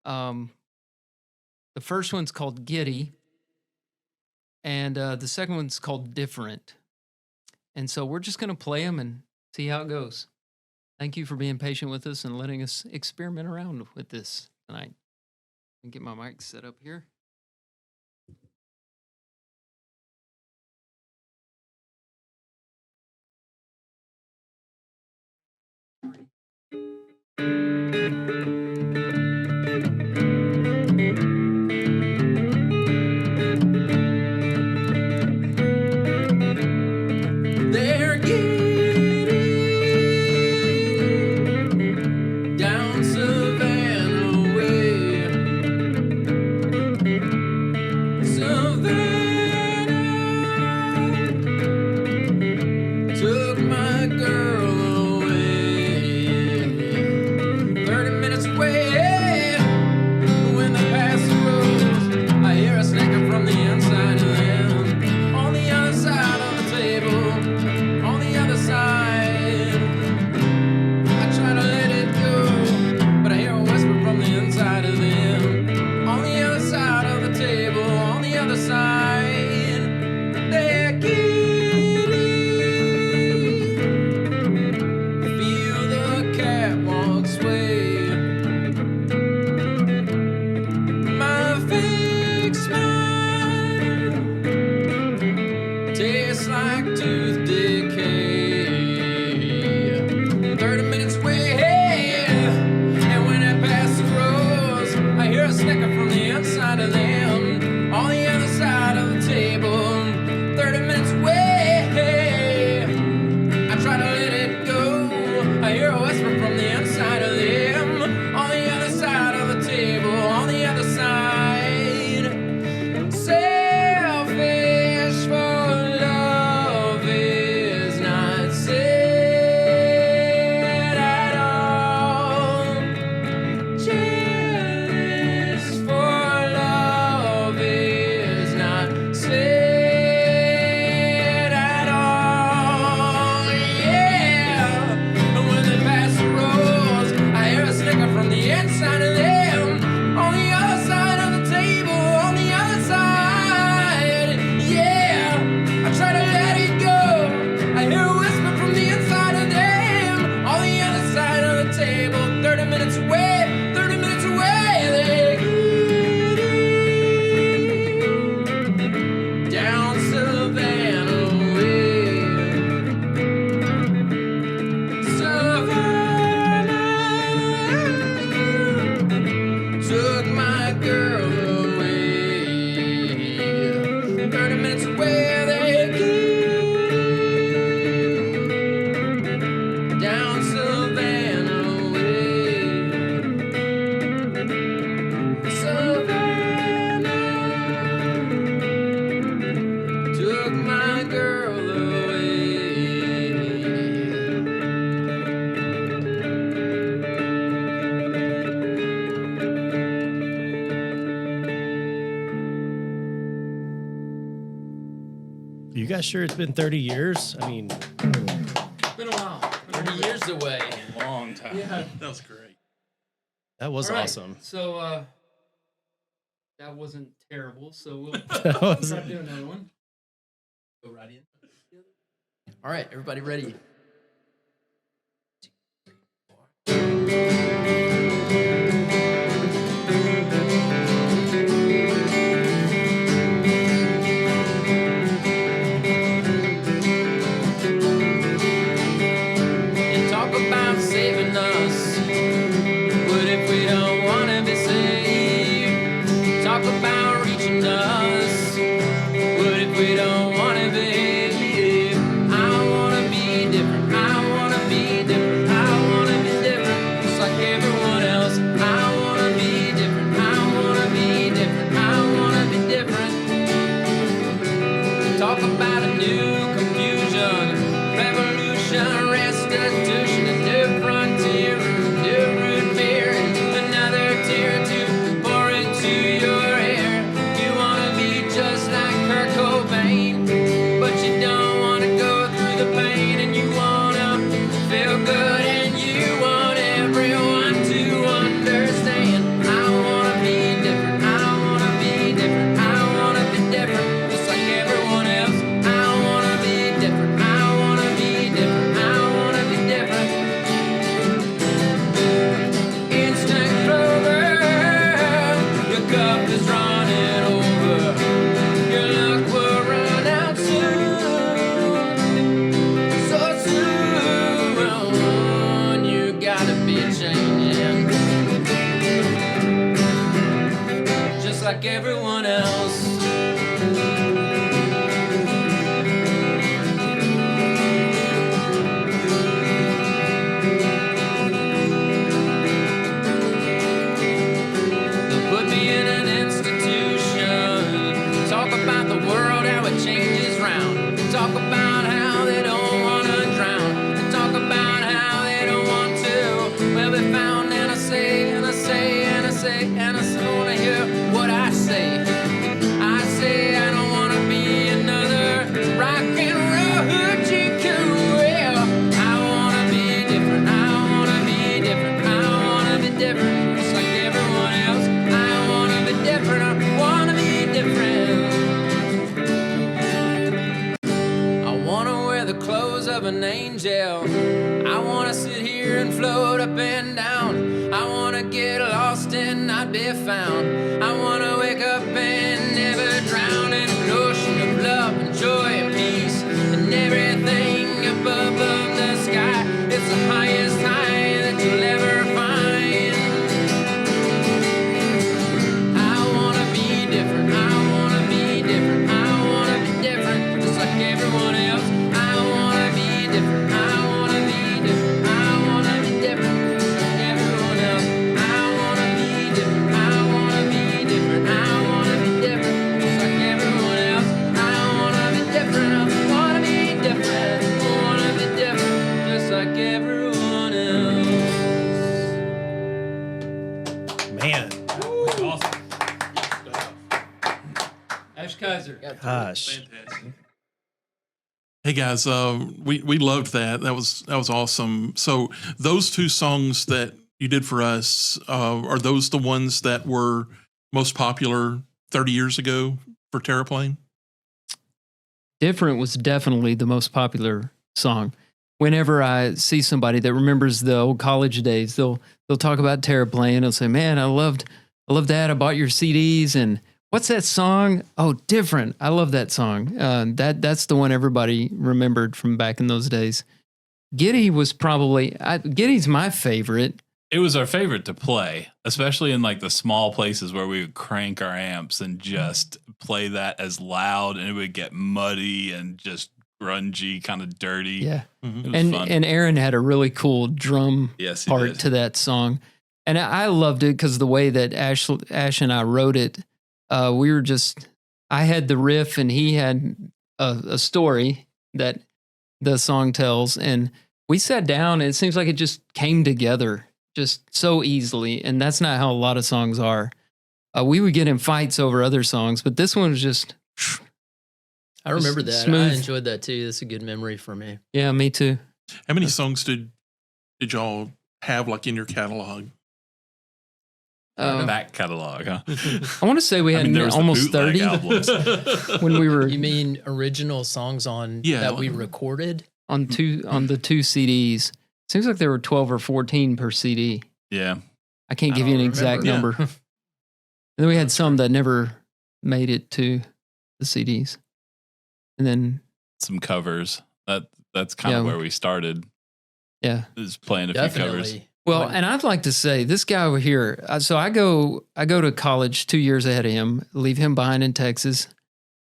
The first one's called Giddy, and the second one's called Different. And so we're just going to play them and see how it goes. Thank you for being patient with us and letting us experiment around with this tonight. Let me get my mic set up here. They're giddy down Savannah way. Savannah took my girl away. hear a whisper from the inside of them. On the other side of the table, on the other side. Selfish for love is not said at all. Jealous for love is not said at all. Yeah. And when they pass the rolls, I hear a snicker from the inside of them. On the other side of the table, on the other side. Yeah. I try to let it go. I hear a whisper from the inside of them. On the other side of the table, 30 minutes away, 30 minutes away. They down Savannah way. Savannah took my girl away. 30 minutes away they came. Down Savannah way. Savannah took my girl away. You guys sure it's been 30 years? I mean, It's been a while. 30 years away. Long time. Yeah. That was great. that was All right, awesome. So that wasn't terrible. So we'll That was- try to do another one. Go right in. All right, everybody ready? And talk about saving us. What if we don't want to be saved? Talk about reaching us. What if we don't want to be? I want to be different. I want to be different. I want to be different. Just like everyone else. I want to be different. I want to be different. I want to be different. Talk about a new confusion, revolution, restitution, a new frontier, a new root beer, and another tear to pour into your hair. You want to be just like Kurt Cobain, but you don't want to go through the pain, and you want to feel good, and you want everyone to understand. I want to be different. I want to be different. I want to be different, just like everyone else. I want to be different. I want to be different. I want to be different. Instant clover, your cup is running over. Your luck will run out soon, so soon. You gotta be changing, just like everyone else. They put me in an institution. Talk about the world, how it changes round. Talk about how they don't want to drown. They talk about how they don't want to. Well, they found and I say, and I say, and I say, and I still want to hear what I say. I say I don't want to be another rock and roll hoochie coo. Well, I want to be different. I want to be different. I want to be different, just like everyone else. I want to be different. I want to be different. I want to wear the clothes of an angel. I want to sit here and float up and down. I want to get lost and not be found. I want to wake up and never drown in an ocean of love and joy and peace and everything up above the sky. It's the highest high that you'll ever find. I want to be different. I want to be different. I want to be different, just like everyone else. I want to be different. I want to be different. I want to be guys are Gosh. Hey guys, we loved that. That was awesome. So those two songs that you did for us, are those the ones that were most popular 30 years ago for Terraplane? Different was definitely the most popular song. Whenever I see somebody that remembers the old college days, they'll talk about Terraplane. They'll say, "Man, I loved that. I bought your CDs, and what's that song? Oh, Different. I love that song. That's the one everybody remembered from back in those days." Giddy was probably Giddy's my favorite. It was our favorite to play, especially in like the small places where we would crank our amps and just play that as loud, and it would get muddy and just grungy, kind of dirty. Yeah, It was and fun. and Aaron had a really cool drum Yes, he part did. to that song, and I loved it because the way that Ash and I wrote it, we were just I had the riff and he had a story that the song tells, and we sat down and it seems like it just came together just so easily, and that's not how a lot of songs are. We would get in fights over other songs, but this one was just I remember that. smooth. I enjoyed that too. That's a good memory for me. Yeah, me too. How many songs did y'all have like in your catalog? Back catalog, huh? I want to say we had there was the almost bootleg 30 albums. when we were You mean original songs on Yeah, that we like- recorded? on the two CDs. Seems like there were 12 or 14 per CD. Yeah. I can't I give you an don't exact remember. number. And then we had some that never made it to the CDs. And then Some covers. That's kind of Yeah. where we started, yeah. is playing a few covers. Definitely. Well, and I'd like to say this guy over here. So I go to college 2 years ahead of him, leave him behind in Texas,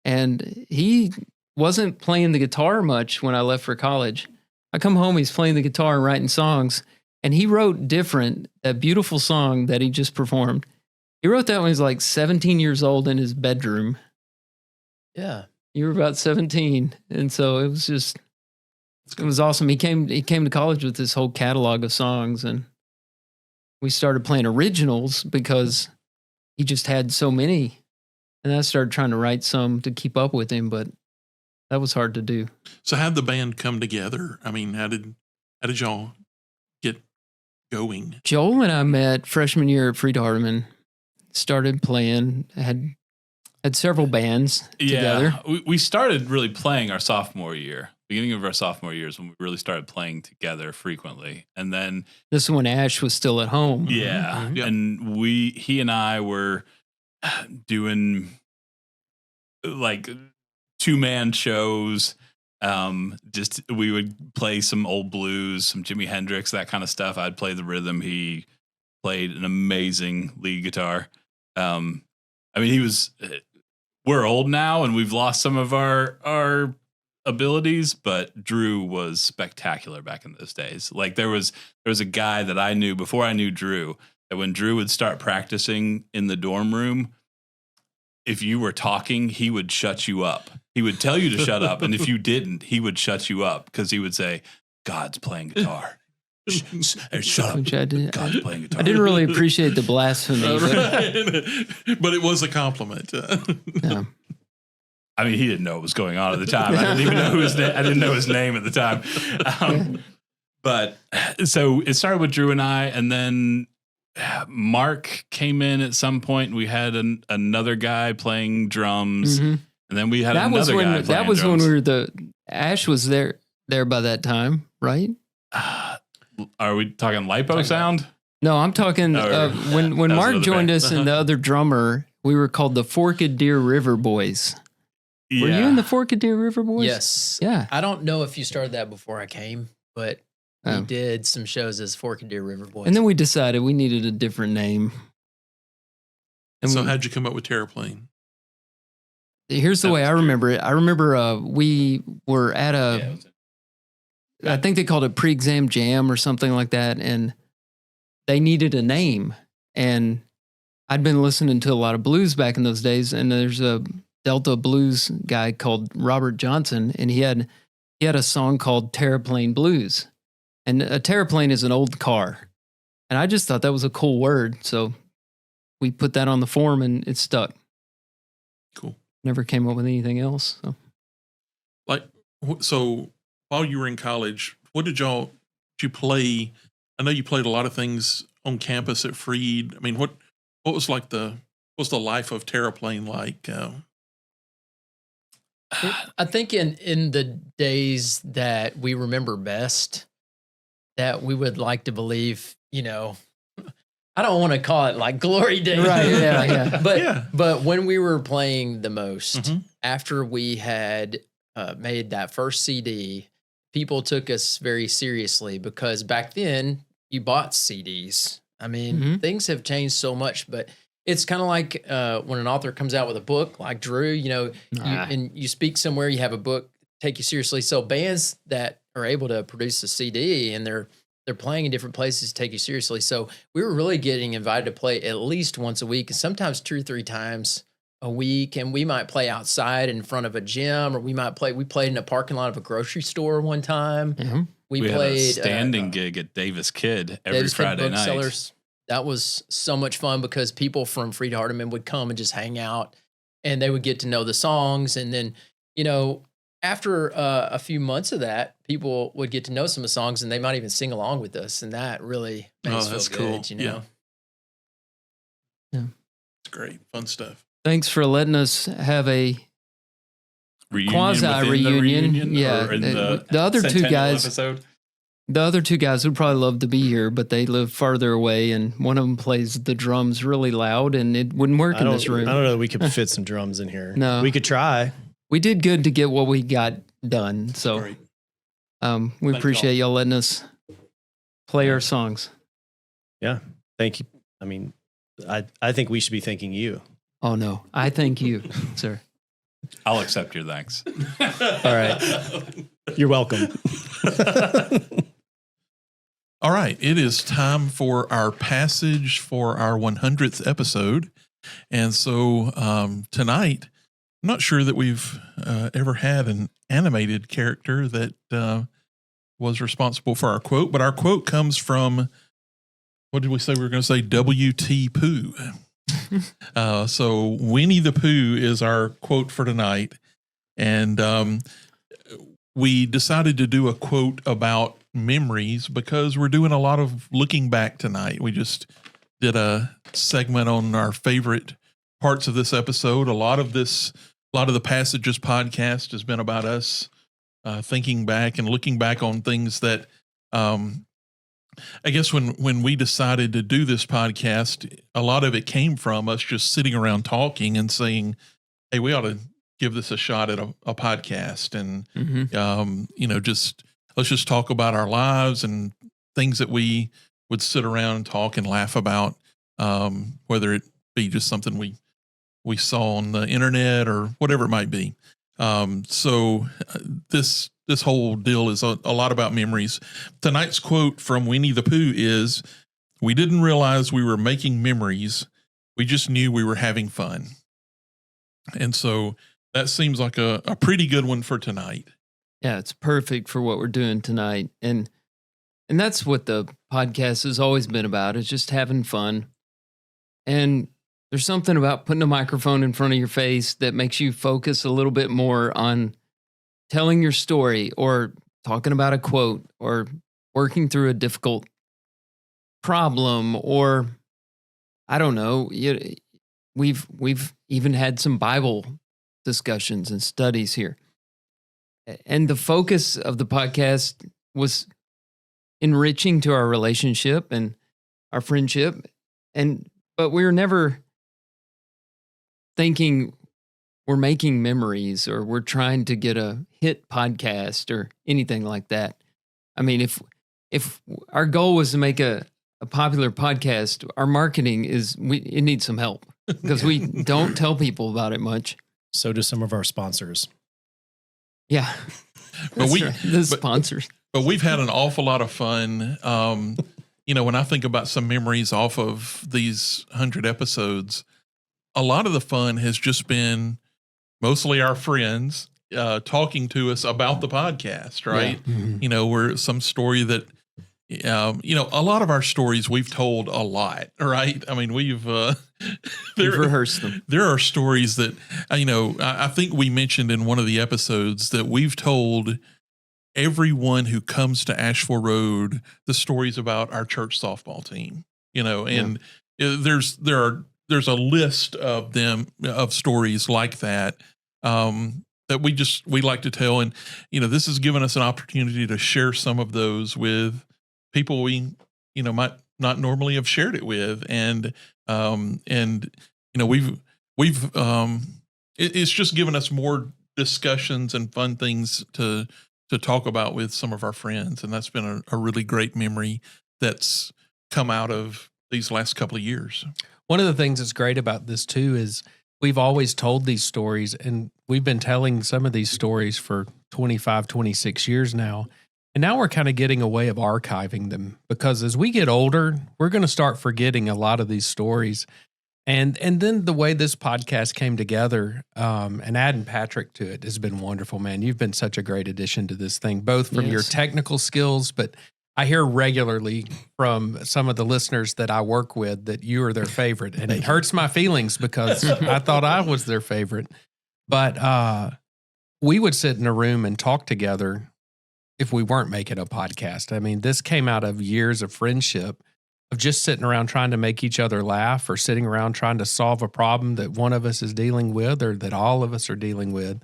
and he wasn't playing the guitar much when I left for college. I come home, he's playing the guitar and writing songs, and he wrote Different, that beautiful song that he just performed. He wrote that when he was like 17 years old in his bedroom. Yeah. You were about 17, and so it was awesome. He came to college with this whole catalog of songs, and we started playing originals because he just had so many. And I started trying to write some to keep up with him, but that was hard to do. So how'd the band come together? I mean, how did y'all get going? Joel and I met freshman year at Fried Hardeman, started playing, had several bands together. Yeah. We started really playing our sophomore year. Beginning of our sophomore years when we really started playing together frequently. And then This is when Ash was still at home. yeah, Yep. and he and I were doing like 2-man shows. Just we would play some old blues, some Jimi Hendrix, that kind of stuff. I'd play the rhythm. He played an amazing lead guitar. I mean, he was. We're old now, and we've lost some of our abilities, but Drew was spectacular back in those days. Like there was a guy that I knew before I knew Drew, that when Drew would start practicing in the dorm room, if you were talking, he would shut you up. He would tell you to shut up, and if you didn't, he would shut you up because he would say, "God's playing guitar." Shut up. Which I God's playing guitar. I didn't really appreciate the blasphemy. But it was a compliment. Yeah. I mean, he didn't know what was going on at the time. I didn't even know I didn't know his name at the time. But so it started with Drew and I, and then Mark came in at some point, and we had another guy playing drums, Mhm. and then we had That was another when guy playing that was drums. when we were Ash was there by that time, right? Are we talking lipo sound? No, I'm talking Oh, when that was Mark another joined band. us and the other drummer, we were called the Forked Deer River Boys. Were you in the Forked Deer River Boys? Yes. Yeah. I don't know if you started that before I came, but we Oh. did some shows as Forked Deer River Boys. And then we decided we needed a different name. And So we- how'd you come up with Terraplane? here's the way I remember it. I remember we were at I think they called it pre-exam jam or something like that, and they needed a name. And I'd been listening to a lot of blues back in those days, and there's a Delta blues guy called Robert Johnson, and he had a song called Terraplane Blues. And a terraplane is an old car. And I just thought that was a cool word, so we put that on the form and it stuck. Cool. never came up with anything else. So. Like, so while you were in college, what did you play? I know you played a lot of things on campus at Freed. I mean, what was like what was the life of Terraplane like? I think in the days that we remember best, that we would like to believe, I don't want to call it like glory days. Right, yeah. But when we were playing the most, after we had made that first CD, people took us very seriously because back then you bought CDs. I mean, things have changed so much, but it's kind of like when an author comes out with a book like Drew, and you speak somewhere, you have a book, take you seriously. So bands that are able to produce a CD and they're playing in different places, take you seriously. So we were really getting invited to play at least once a week and sometimes 2 or 3 times a week. And we might play outside in front of a gym, or we played in a parking lot of a grocery store one time. We had played a standing gig at Davis Kid every Friday night. Booksellers. That was so much fun because people from Freed Hardeman would come and just hang out and they would get to know the songs. And then, after a few months of that, people would get to know some of the songs and they might even sing along with us. And that really makes us feel good, Yeah. It's great. Fun stuff. Thanks for letting us have a Reunion within reunion. The reunion, Yeah. or in the other two Centennial guys. episode? The other 2 guys would probably love to be here, but they live farther away, and one of them plays the drums really loud, and it wouldn't work in this room. I don't know that we could fit some drums in here. No. We could try. We did good to get what we got done, so we appreciate y'all letting us play our songs. Yeah, thank you. I mean, I think we should be thanking you. Oh, no. I thank you, sir. I'll accept your thanks. All right. You're welcome. All right. It is time for our passage for our 100th episode. And so tonight, I'm not sure that we've ever had an animated character that was responsible for our quote, but our quote comes from, what did we say? We were going to say W.T. Pooh. So Winnie the Pooh is our quote for tonight. And we decided to do a quote about memories because we're doing a lot of looking back tonight. We just did a segment on our favorite parts of this episode. A lot of the Passages podcast has been about us thinking back and looking back on things that I guess when we decided to do this podcast, a lot of it came from us just sitting around talking and saying, hey, we ought to give this a shot at a podcast. And, let's just talk about our lives and things that we would sit around and talk and laugh about, whether it be just something we saw on the internet or whatever it might be. So this whole deal is a lot about memories. Tonight's quote from Winnie the Pooh is, "We didn't realize we were making memories. We just knew we were having fun." And so that seems like a pretty good one for tonight. Yeah, it's perfect for what we're doing tonight. And that's what the podcast has always been about, is just having fun. And there's something about putting a microphone in front of your face that makes you focus a little bit more on telling your story or talking about a quote or working through a difficult problem, or I don't know. We've even had some Bible discussions and studies here. And the focus of the podcast was enriching to our relationship and our friendship. But we were never thinking we're making memories or we're trying to get a hit podcast or anything like that. I mean, if our goal was to make a popular podcast, our marketing it needs some help because we don't tell people about it much. So do some of our sponsors. Yeah. But the sponsors. But we've had an awful lot of fun. When I think about some memories off of these 100 episodes, a lot of the fun has just been mostly our friends talking to us about the podcast, right? Yeah. Mm-hmm. Where some story that a lot of our stories we've told a lot, right? I mean, we've rehearsed them. There are stories that, I think we mentioned in one of the episodes that we've told everyone who comes to Asheville Road the stories about our church softball team, and there's a list of them, of stories like that, that we like to tell. And, this has given us an opportunity to share some of those with people we, might not normally have shared it with. And it's just given us more discussions and fun things to talk about with some of our friends. And that's been a really great memory that's come out of these last couple of years. One of the things that's great about this too is we've always told these stories, and we've been telling some of these stories for 25, 26 years now. And now we're kind of getting a way of archiving them, because as we get older, we're going to start forgetting a lot of these stories. And then the way this podcast came together, and adding Patrick to it has been wonderful, man. You've been such a great addition to this thing, both from your technical skills, but I hear regularly from some of the listeners that I work with that you are their favorite, and it hurts my feelings because I thought I was their favorite. But we would sit in a room and talk together if we weren't making a podcast. I mean, this came out of years of friendship, of just sitting around trying to make each other laugh, or sitting around trying to solve a problem that one of us is dealing with, or that all of us are dealing with.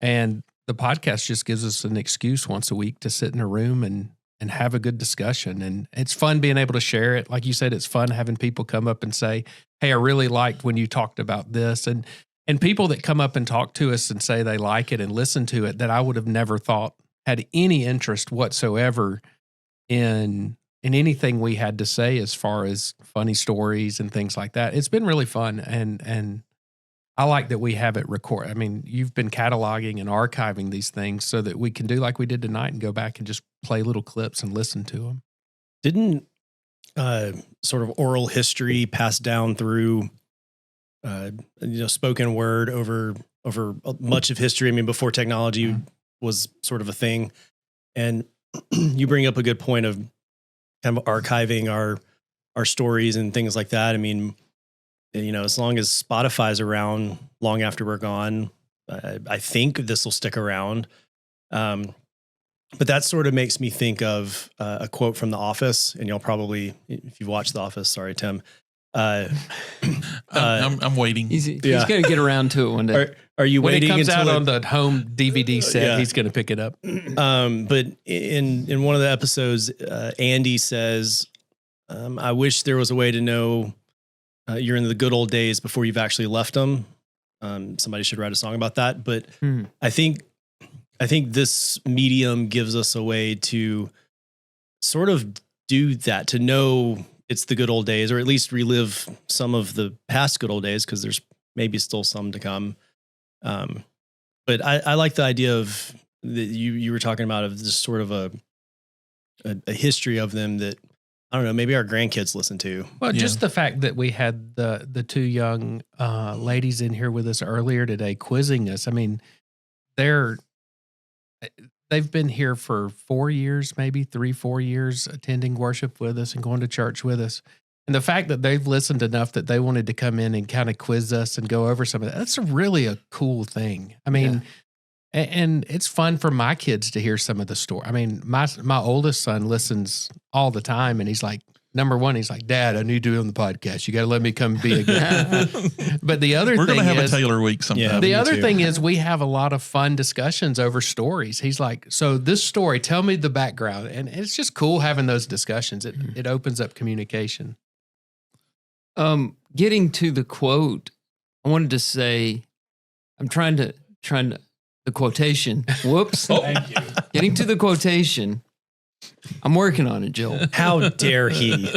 And the podcast just gives us an excuse once a week to sit in a room and have a good discussion. And it's fun being able to share it. Like you said, it's fun having people come up and say, hey, I really liked when you talked about this. And people that come up and talk to us and say they like it and listen to it, that I would have never thought had any interest whatsoever in anything we had to say as far as funny stories and things like that. It's been really fun. And I like that we have it record. I mean, you've been cataloging and archiving these things so that we can do like we did tonight and go back and just play little clips and listen to them. Didn't sort of oral history pass down through, spoken word over much of history? I mean, before technology was sort of a thing. And you bring up a good point of kind of archiving our stories and things like that. I mean, as long as Spotify's around long after we're gone, I think this will stick around. But that sort of makes me think of a quote from The Office, and y'all probably, if you've watched The Office, sorry, Tim. I'm waiting. He's going to get around to it one day. Are you when waiting it comes until out on the home DVD set? He's going to pick it up. But in one of the episodes, Andy says, "I wish there was a way to know you're in the good old days before you've actually left them." Somebody should write a song about that. But I think this medium gives us a way to sort of do that, to know it's the good old days, or at least relive some of the past good old days, because there's maybe still some to come. But I like the idea of that you were talking about, of just sort of a history of them that, I don't know, maybe our grandkids listen to. Well, just the fact that we had the two young ladies in here with us earlier today quizzing us. I mean, they've been here for 4 years, maybe 3-4 years, attending worship with us and going to church with us. And the fact that they've listened enough that they wanted to come in and kind of quiz us and go over some of that, that's really a cool thing. I mean, and it's fun for my kids to hear some of the story. I mean, my oldest son listens all the time, and he's like, number one, he's like, Dad, I need to be on the podcast. You got to let me come be a guest. But the other We're thing going to have is, a Taylor week sometime. Yeah, the other thing is we have a lot of fun discussions over stories. He's like, so this story, tell me the background. And it's just cool having those discussions. It opens up communication. Getting to the quote, I wanted to say, I'm trying to the quotation. Whoops. Thank you. Getting to the quotation. I'm working on it, Jill. How dare he?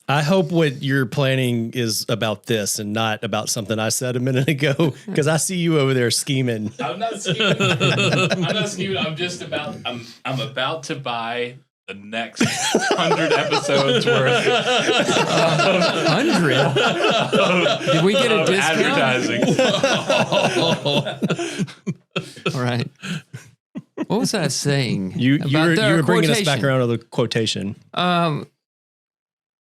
I hope what you're planning is about this and not about something I said a minute ago, because I see you over there scheming. I'm not scheming. I'm just about. I'm about to buy the next 100 episodes worth. 100? Did we get a discount? Advertising. All right. What was I saying? You were bringing us back quotation. around to the quotation.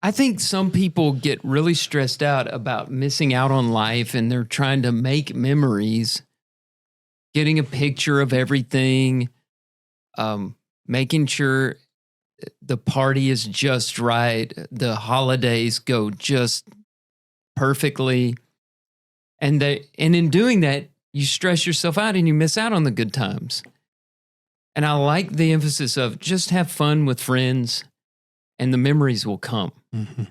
I think some people get really stressed out about missing out on life, and they're trying to make memories, getting a picture of everything, making sure the party is just right, the holidays go just perfectly. And in doing that, you stress yourself out and you miss out on the good times. And I like the emphasis of just have fun with friends and the memories will come. Mm-hmm.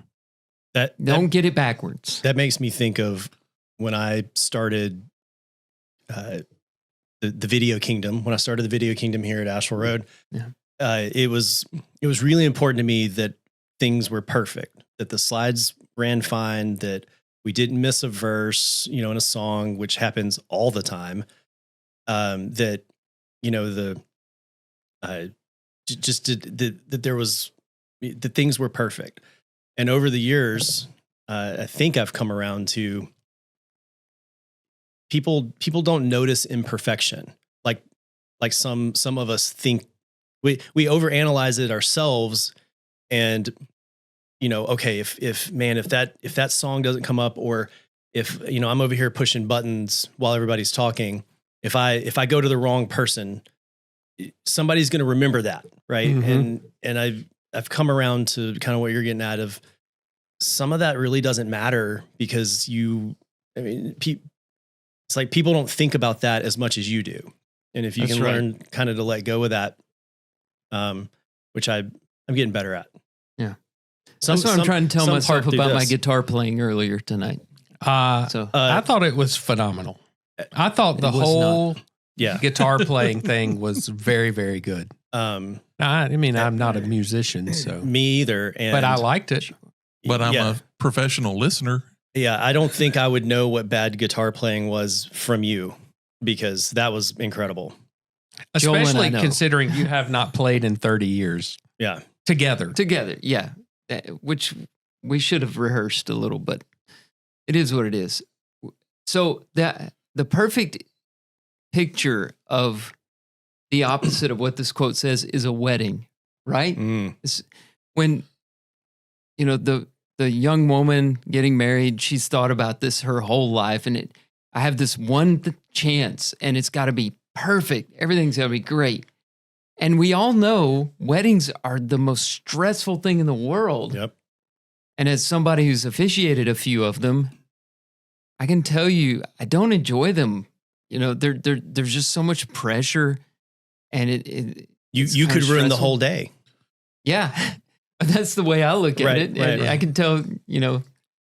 Don't get it backwards. That makes me think of when I started the Video Kingdom. When I started the Video Kingdom here at Asheville Road, it was really important to me that things were perfect, that the slides ran fine, that we didn't miss a verse, in a song, which happens all the time. That that there was, the things were perfect. And over the years, I think I've come around to people don't notice imperfection. Like some of us think we overanalyze it ourselves. And, okay, if that song doesn't come up, or if, I'm over here pushing buttons while everybody's talking, if I go to the wrong person, somebody's going to remember that. Right. Mm-hmm. And I've come around to kind of what you're getting at of some of that really doesn't matter because it's like people don't think about that as much as you do. And if you can learn kind of to let go of that, which I'm getting better at. Yeah. That's what I'm trying to tell myself about my guitar playing earlier tonight. I thought it was phenomenal. I thought the whole guitar playing thing was very, very good. I'm not a musician, so me either. But I liked it. But I'm a professional listener. Yeah, I don't think I would know what bad guitar playing was from you because that was incredible. Especially considering you have not played in 30 years. Yeah. Together, yeah. Which we should have rehearsed a little, but it is what it is. So the perfect picture of the opposite of what this quote says is a wedding, right? It's when, the young woman getting married, she's thought about this her whole life. And I have this one chance and it's got to be perfect. Everything's got to be great. And we all know weddings are the most stressful thing in the world. Yep. And as somebody who's officiated a few of them, I can tell you, I don't enjoy them. There's just so much pressure. And you could ruin the whole day. Yeah, that's the way I look at it. And I can tell,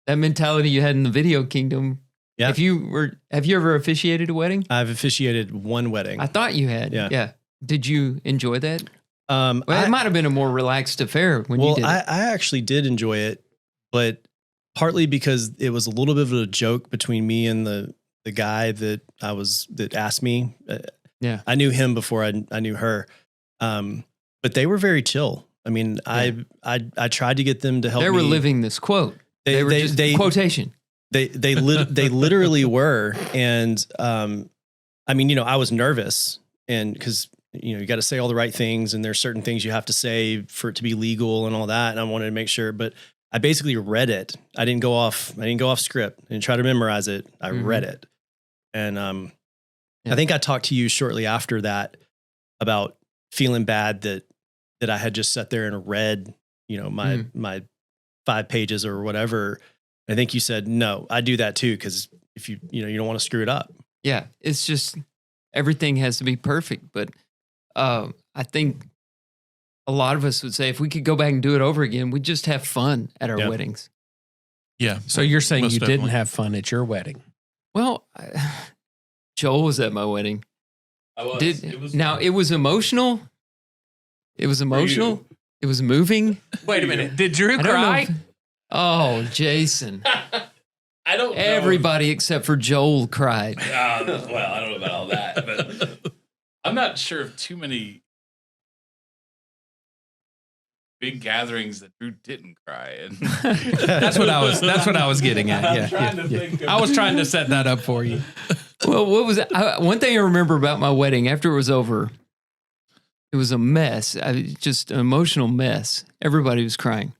that mentality you had in the Video Kingdom. Yeah. Have you ever officiated a wedding? I've officiated one wedding. I thought you had. Yeah. Did you enjoy that? It might have been a more relaxed affair when you did it. I actually did enjoy it, but partly because it was a little bit of a joke between me and the guy that asked me. Yeah. I knew him before I knew her. But they were very chill. I mean, I tried to get them to help me. They were living this quote. They were just quotation. They literally were. And, I was nervous and because, you got to say all the right things and there's certain things you have to say for it to be legal and all that. And I wanted to make sure, but I basically read it. I didn't go off script. I didn't try to memorize it. I read it. And, I think I talked to you shortly after that about feeling bad that I had just sat there and read, my 5 pages or whatever. I think you said, no, I do that too. Cause if you don't want to screw it up. Yeah. It's just, everything has to be perfect. But, I think a lot of us would say if we could go back and do it over again, we'd just have fun at our weddings. Yeah. So you're saying you didn't have fun at your wedding? Well, Joel was at my wedding. I was. It was emotional. It was emotional. It was moving. Wait a minute. Did Drew cry? Oh, Jason. I don't know. Everybody except for Joel cried. I don't know about all that, but I'm not sure of too many big gatherings that Drew didn't cry in. That's what I was getting at. Yeah. I was trying to set that up for you. Well, what was it? One thing I remember about my wedding after it was over, It was a mess. Just an emotional mess. Everybody was crying.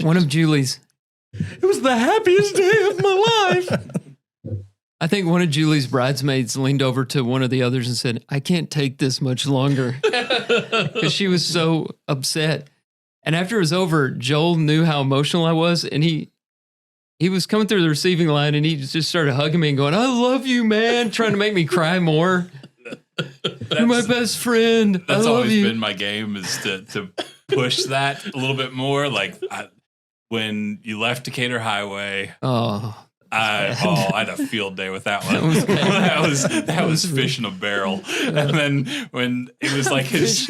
One of Julie's. It was the happiest day of my life. I think one of Julie's bridesmaids leaned over to one of the others and said, I can't take this much longer. Because she was so upset. And after it was over, Joel knew how emotional I was. And he was coming through the receiving line and he just started hugging me and going, I love you, man. Trying to make me cry more. You're my best friend. That's I love always you. been my game, is to push that a little bit more. Like when you left Decatur Highway, I had a field day with that one. That was fish in a barrel. And then when it was like his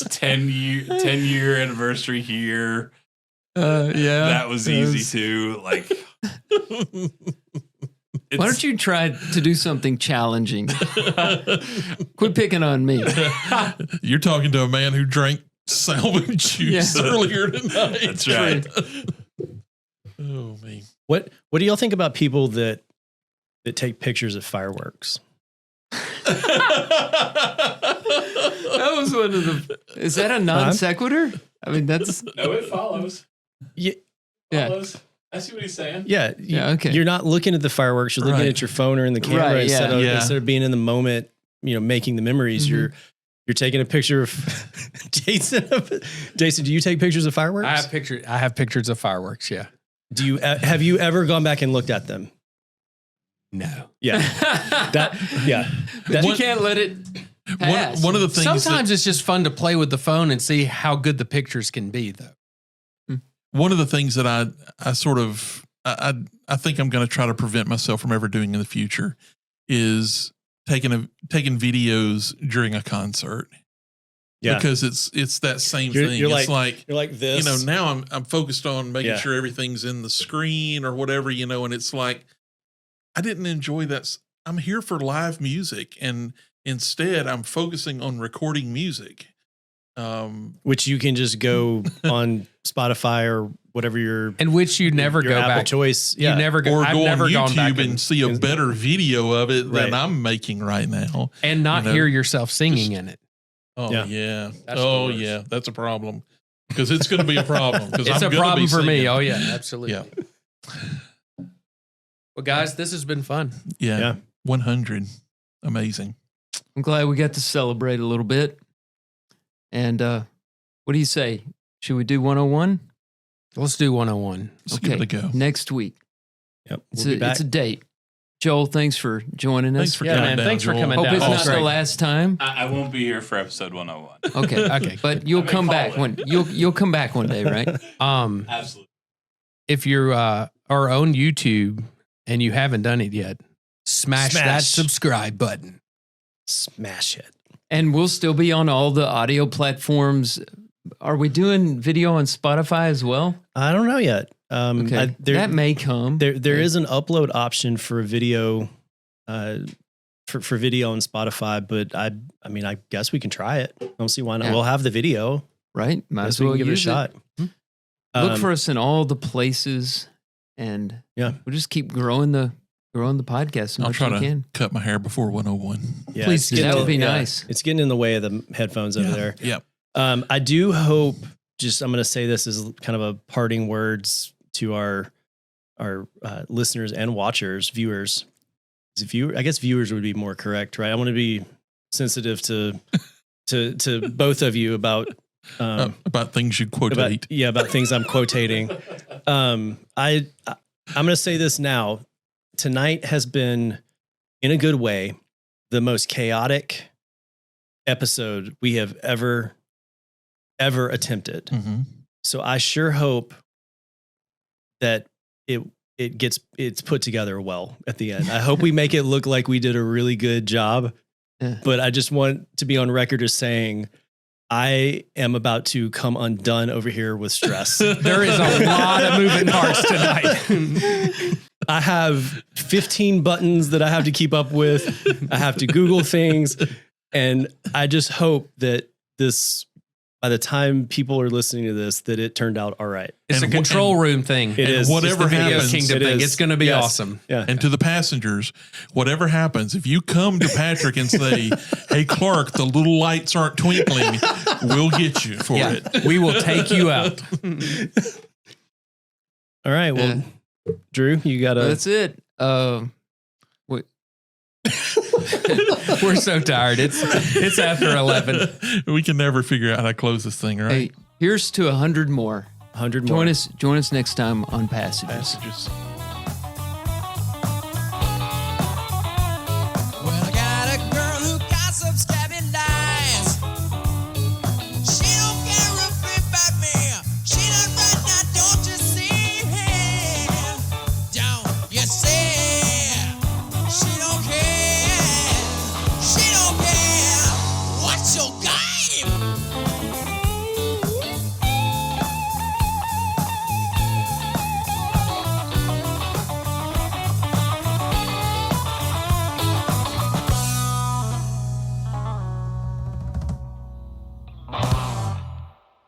10-year anniversary here. That was easy too. Like, why don't you try to do something challenging? Quit picking on me. You're talking to a man who drank salmon juice earlier tonight. That's right. Oh man. What do y'all think about people that take pictures of fireworks? That was one of the. Is that a non sequitur? I mean, that's. No, it follows. Yeah. Follows. I see what he's saying. Yeah. Okay. You're not looking at the fireworks. You're looking at your phone or in the camera instead of being in the moment. Making the memories. Mm-hmm. You're taking a picture of Jason. Jason, do you take pictures of fireworks? I have pictures of fireworks. Yeah. Do you have you ever gone back and looked at them? No. Yeah. You can't let it pass. One of the things. Sometimes it's just fun to play with the phone and see how good the pictures can be, though. One of the things that I think I'm going to try to prevent myself from ever doing in the future is taking videos during a concert. Yeah, because it's that same thing. You're like this. Now I'm focused on making sure everything's in the screen or whatever, and it's like I didn't enjoy that. I'm here for live music, and instead I'm focusing on recording music. Which you can just go on Spotify or whatever which you never go Apple back. Choice. Yeah. You never go. Or I've go never on gone back YouTube and see a better video of it than I'm making right now, and not hear yourself singing in it. Oh yeah. That's that's a problem because it's going to be a problem. It's a problem for me. Oh yeah, absolutely. Yeah. Well, guys, this has been fun. Yeah. 100. Amazing. I'm glad we got to celebrate a little bit. And what do you say? Should we do 101? Let's do 101. Let's give it a go. Next week. Yep. It's a date. Joel, thanks for joining us. Thanks for coming down. Thanks for Joel. coming Hope down. it's not the last time. I won't be here for episode 101. Okay. But you'll come back you'll come back one day, right? Absolutely. If you're are on YouTube and you haven't done it yet, smash that subscribe button. Smash it. And we'll still be on all the audio platforms. Are we doing video on Spotify as well? I don't know yet. Okay. That may come. There is an upload option for a video, for video on Spotify, but I mean, I guess we can try it. I don't see why not. Yeah. We'll have the video, right? Might as we well can give it a use shot. Look for us in all the places, and we'll just keep growing the podcast as I'll much try as we to can. cut my hair before 101. Yeah, please, that would be nice. It's getting in the way of the headphones over there. Yeah. I do hope. I'm going to say this as kind of a parting words to our listeners and watchers, viewers. I guess viewers would be more correct, right? I want to be sensitive to both of you about things you quotate. About things I'm quotating. I'm going to say this now. Tonight has been, in a good way, the most chaotic episode we have ever attempted. Mm-hmm. So I sure hope that it's put together well at the end. I hope we make it look like we did a really good job. Yeah. But I just want to be on record as saying I am about to come undone over here with stress. There is a lot of moving parts tonight. I have 15 buttons that I have to keep up with. I have to Google things. And I just hope that this by the time people are listening to this, that it turned out all right. It's a control room thing. It is. Whatever It's the Video happens, Kingdom thing. It's going to be awesome. Yeah. And to the passengers, whatever happens, if you come to Patrick and say, "Hey, Clark, the little lights aren't twinkling," we'll get you for it. We will take you out. All right. Well, Drew, you got to. That's it. Wait. We're so tired. It's after 11. We can never figure out how to close this thing, right? Hey, here's to 100 more. 100 more. Join us next time on Passages. Passages.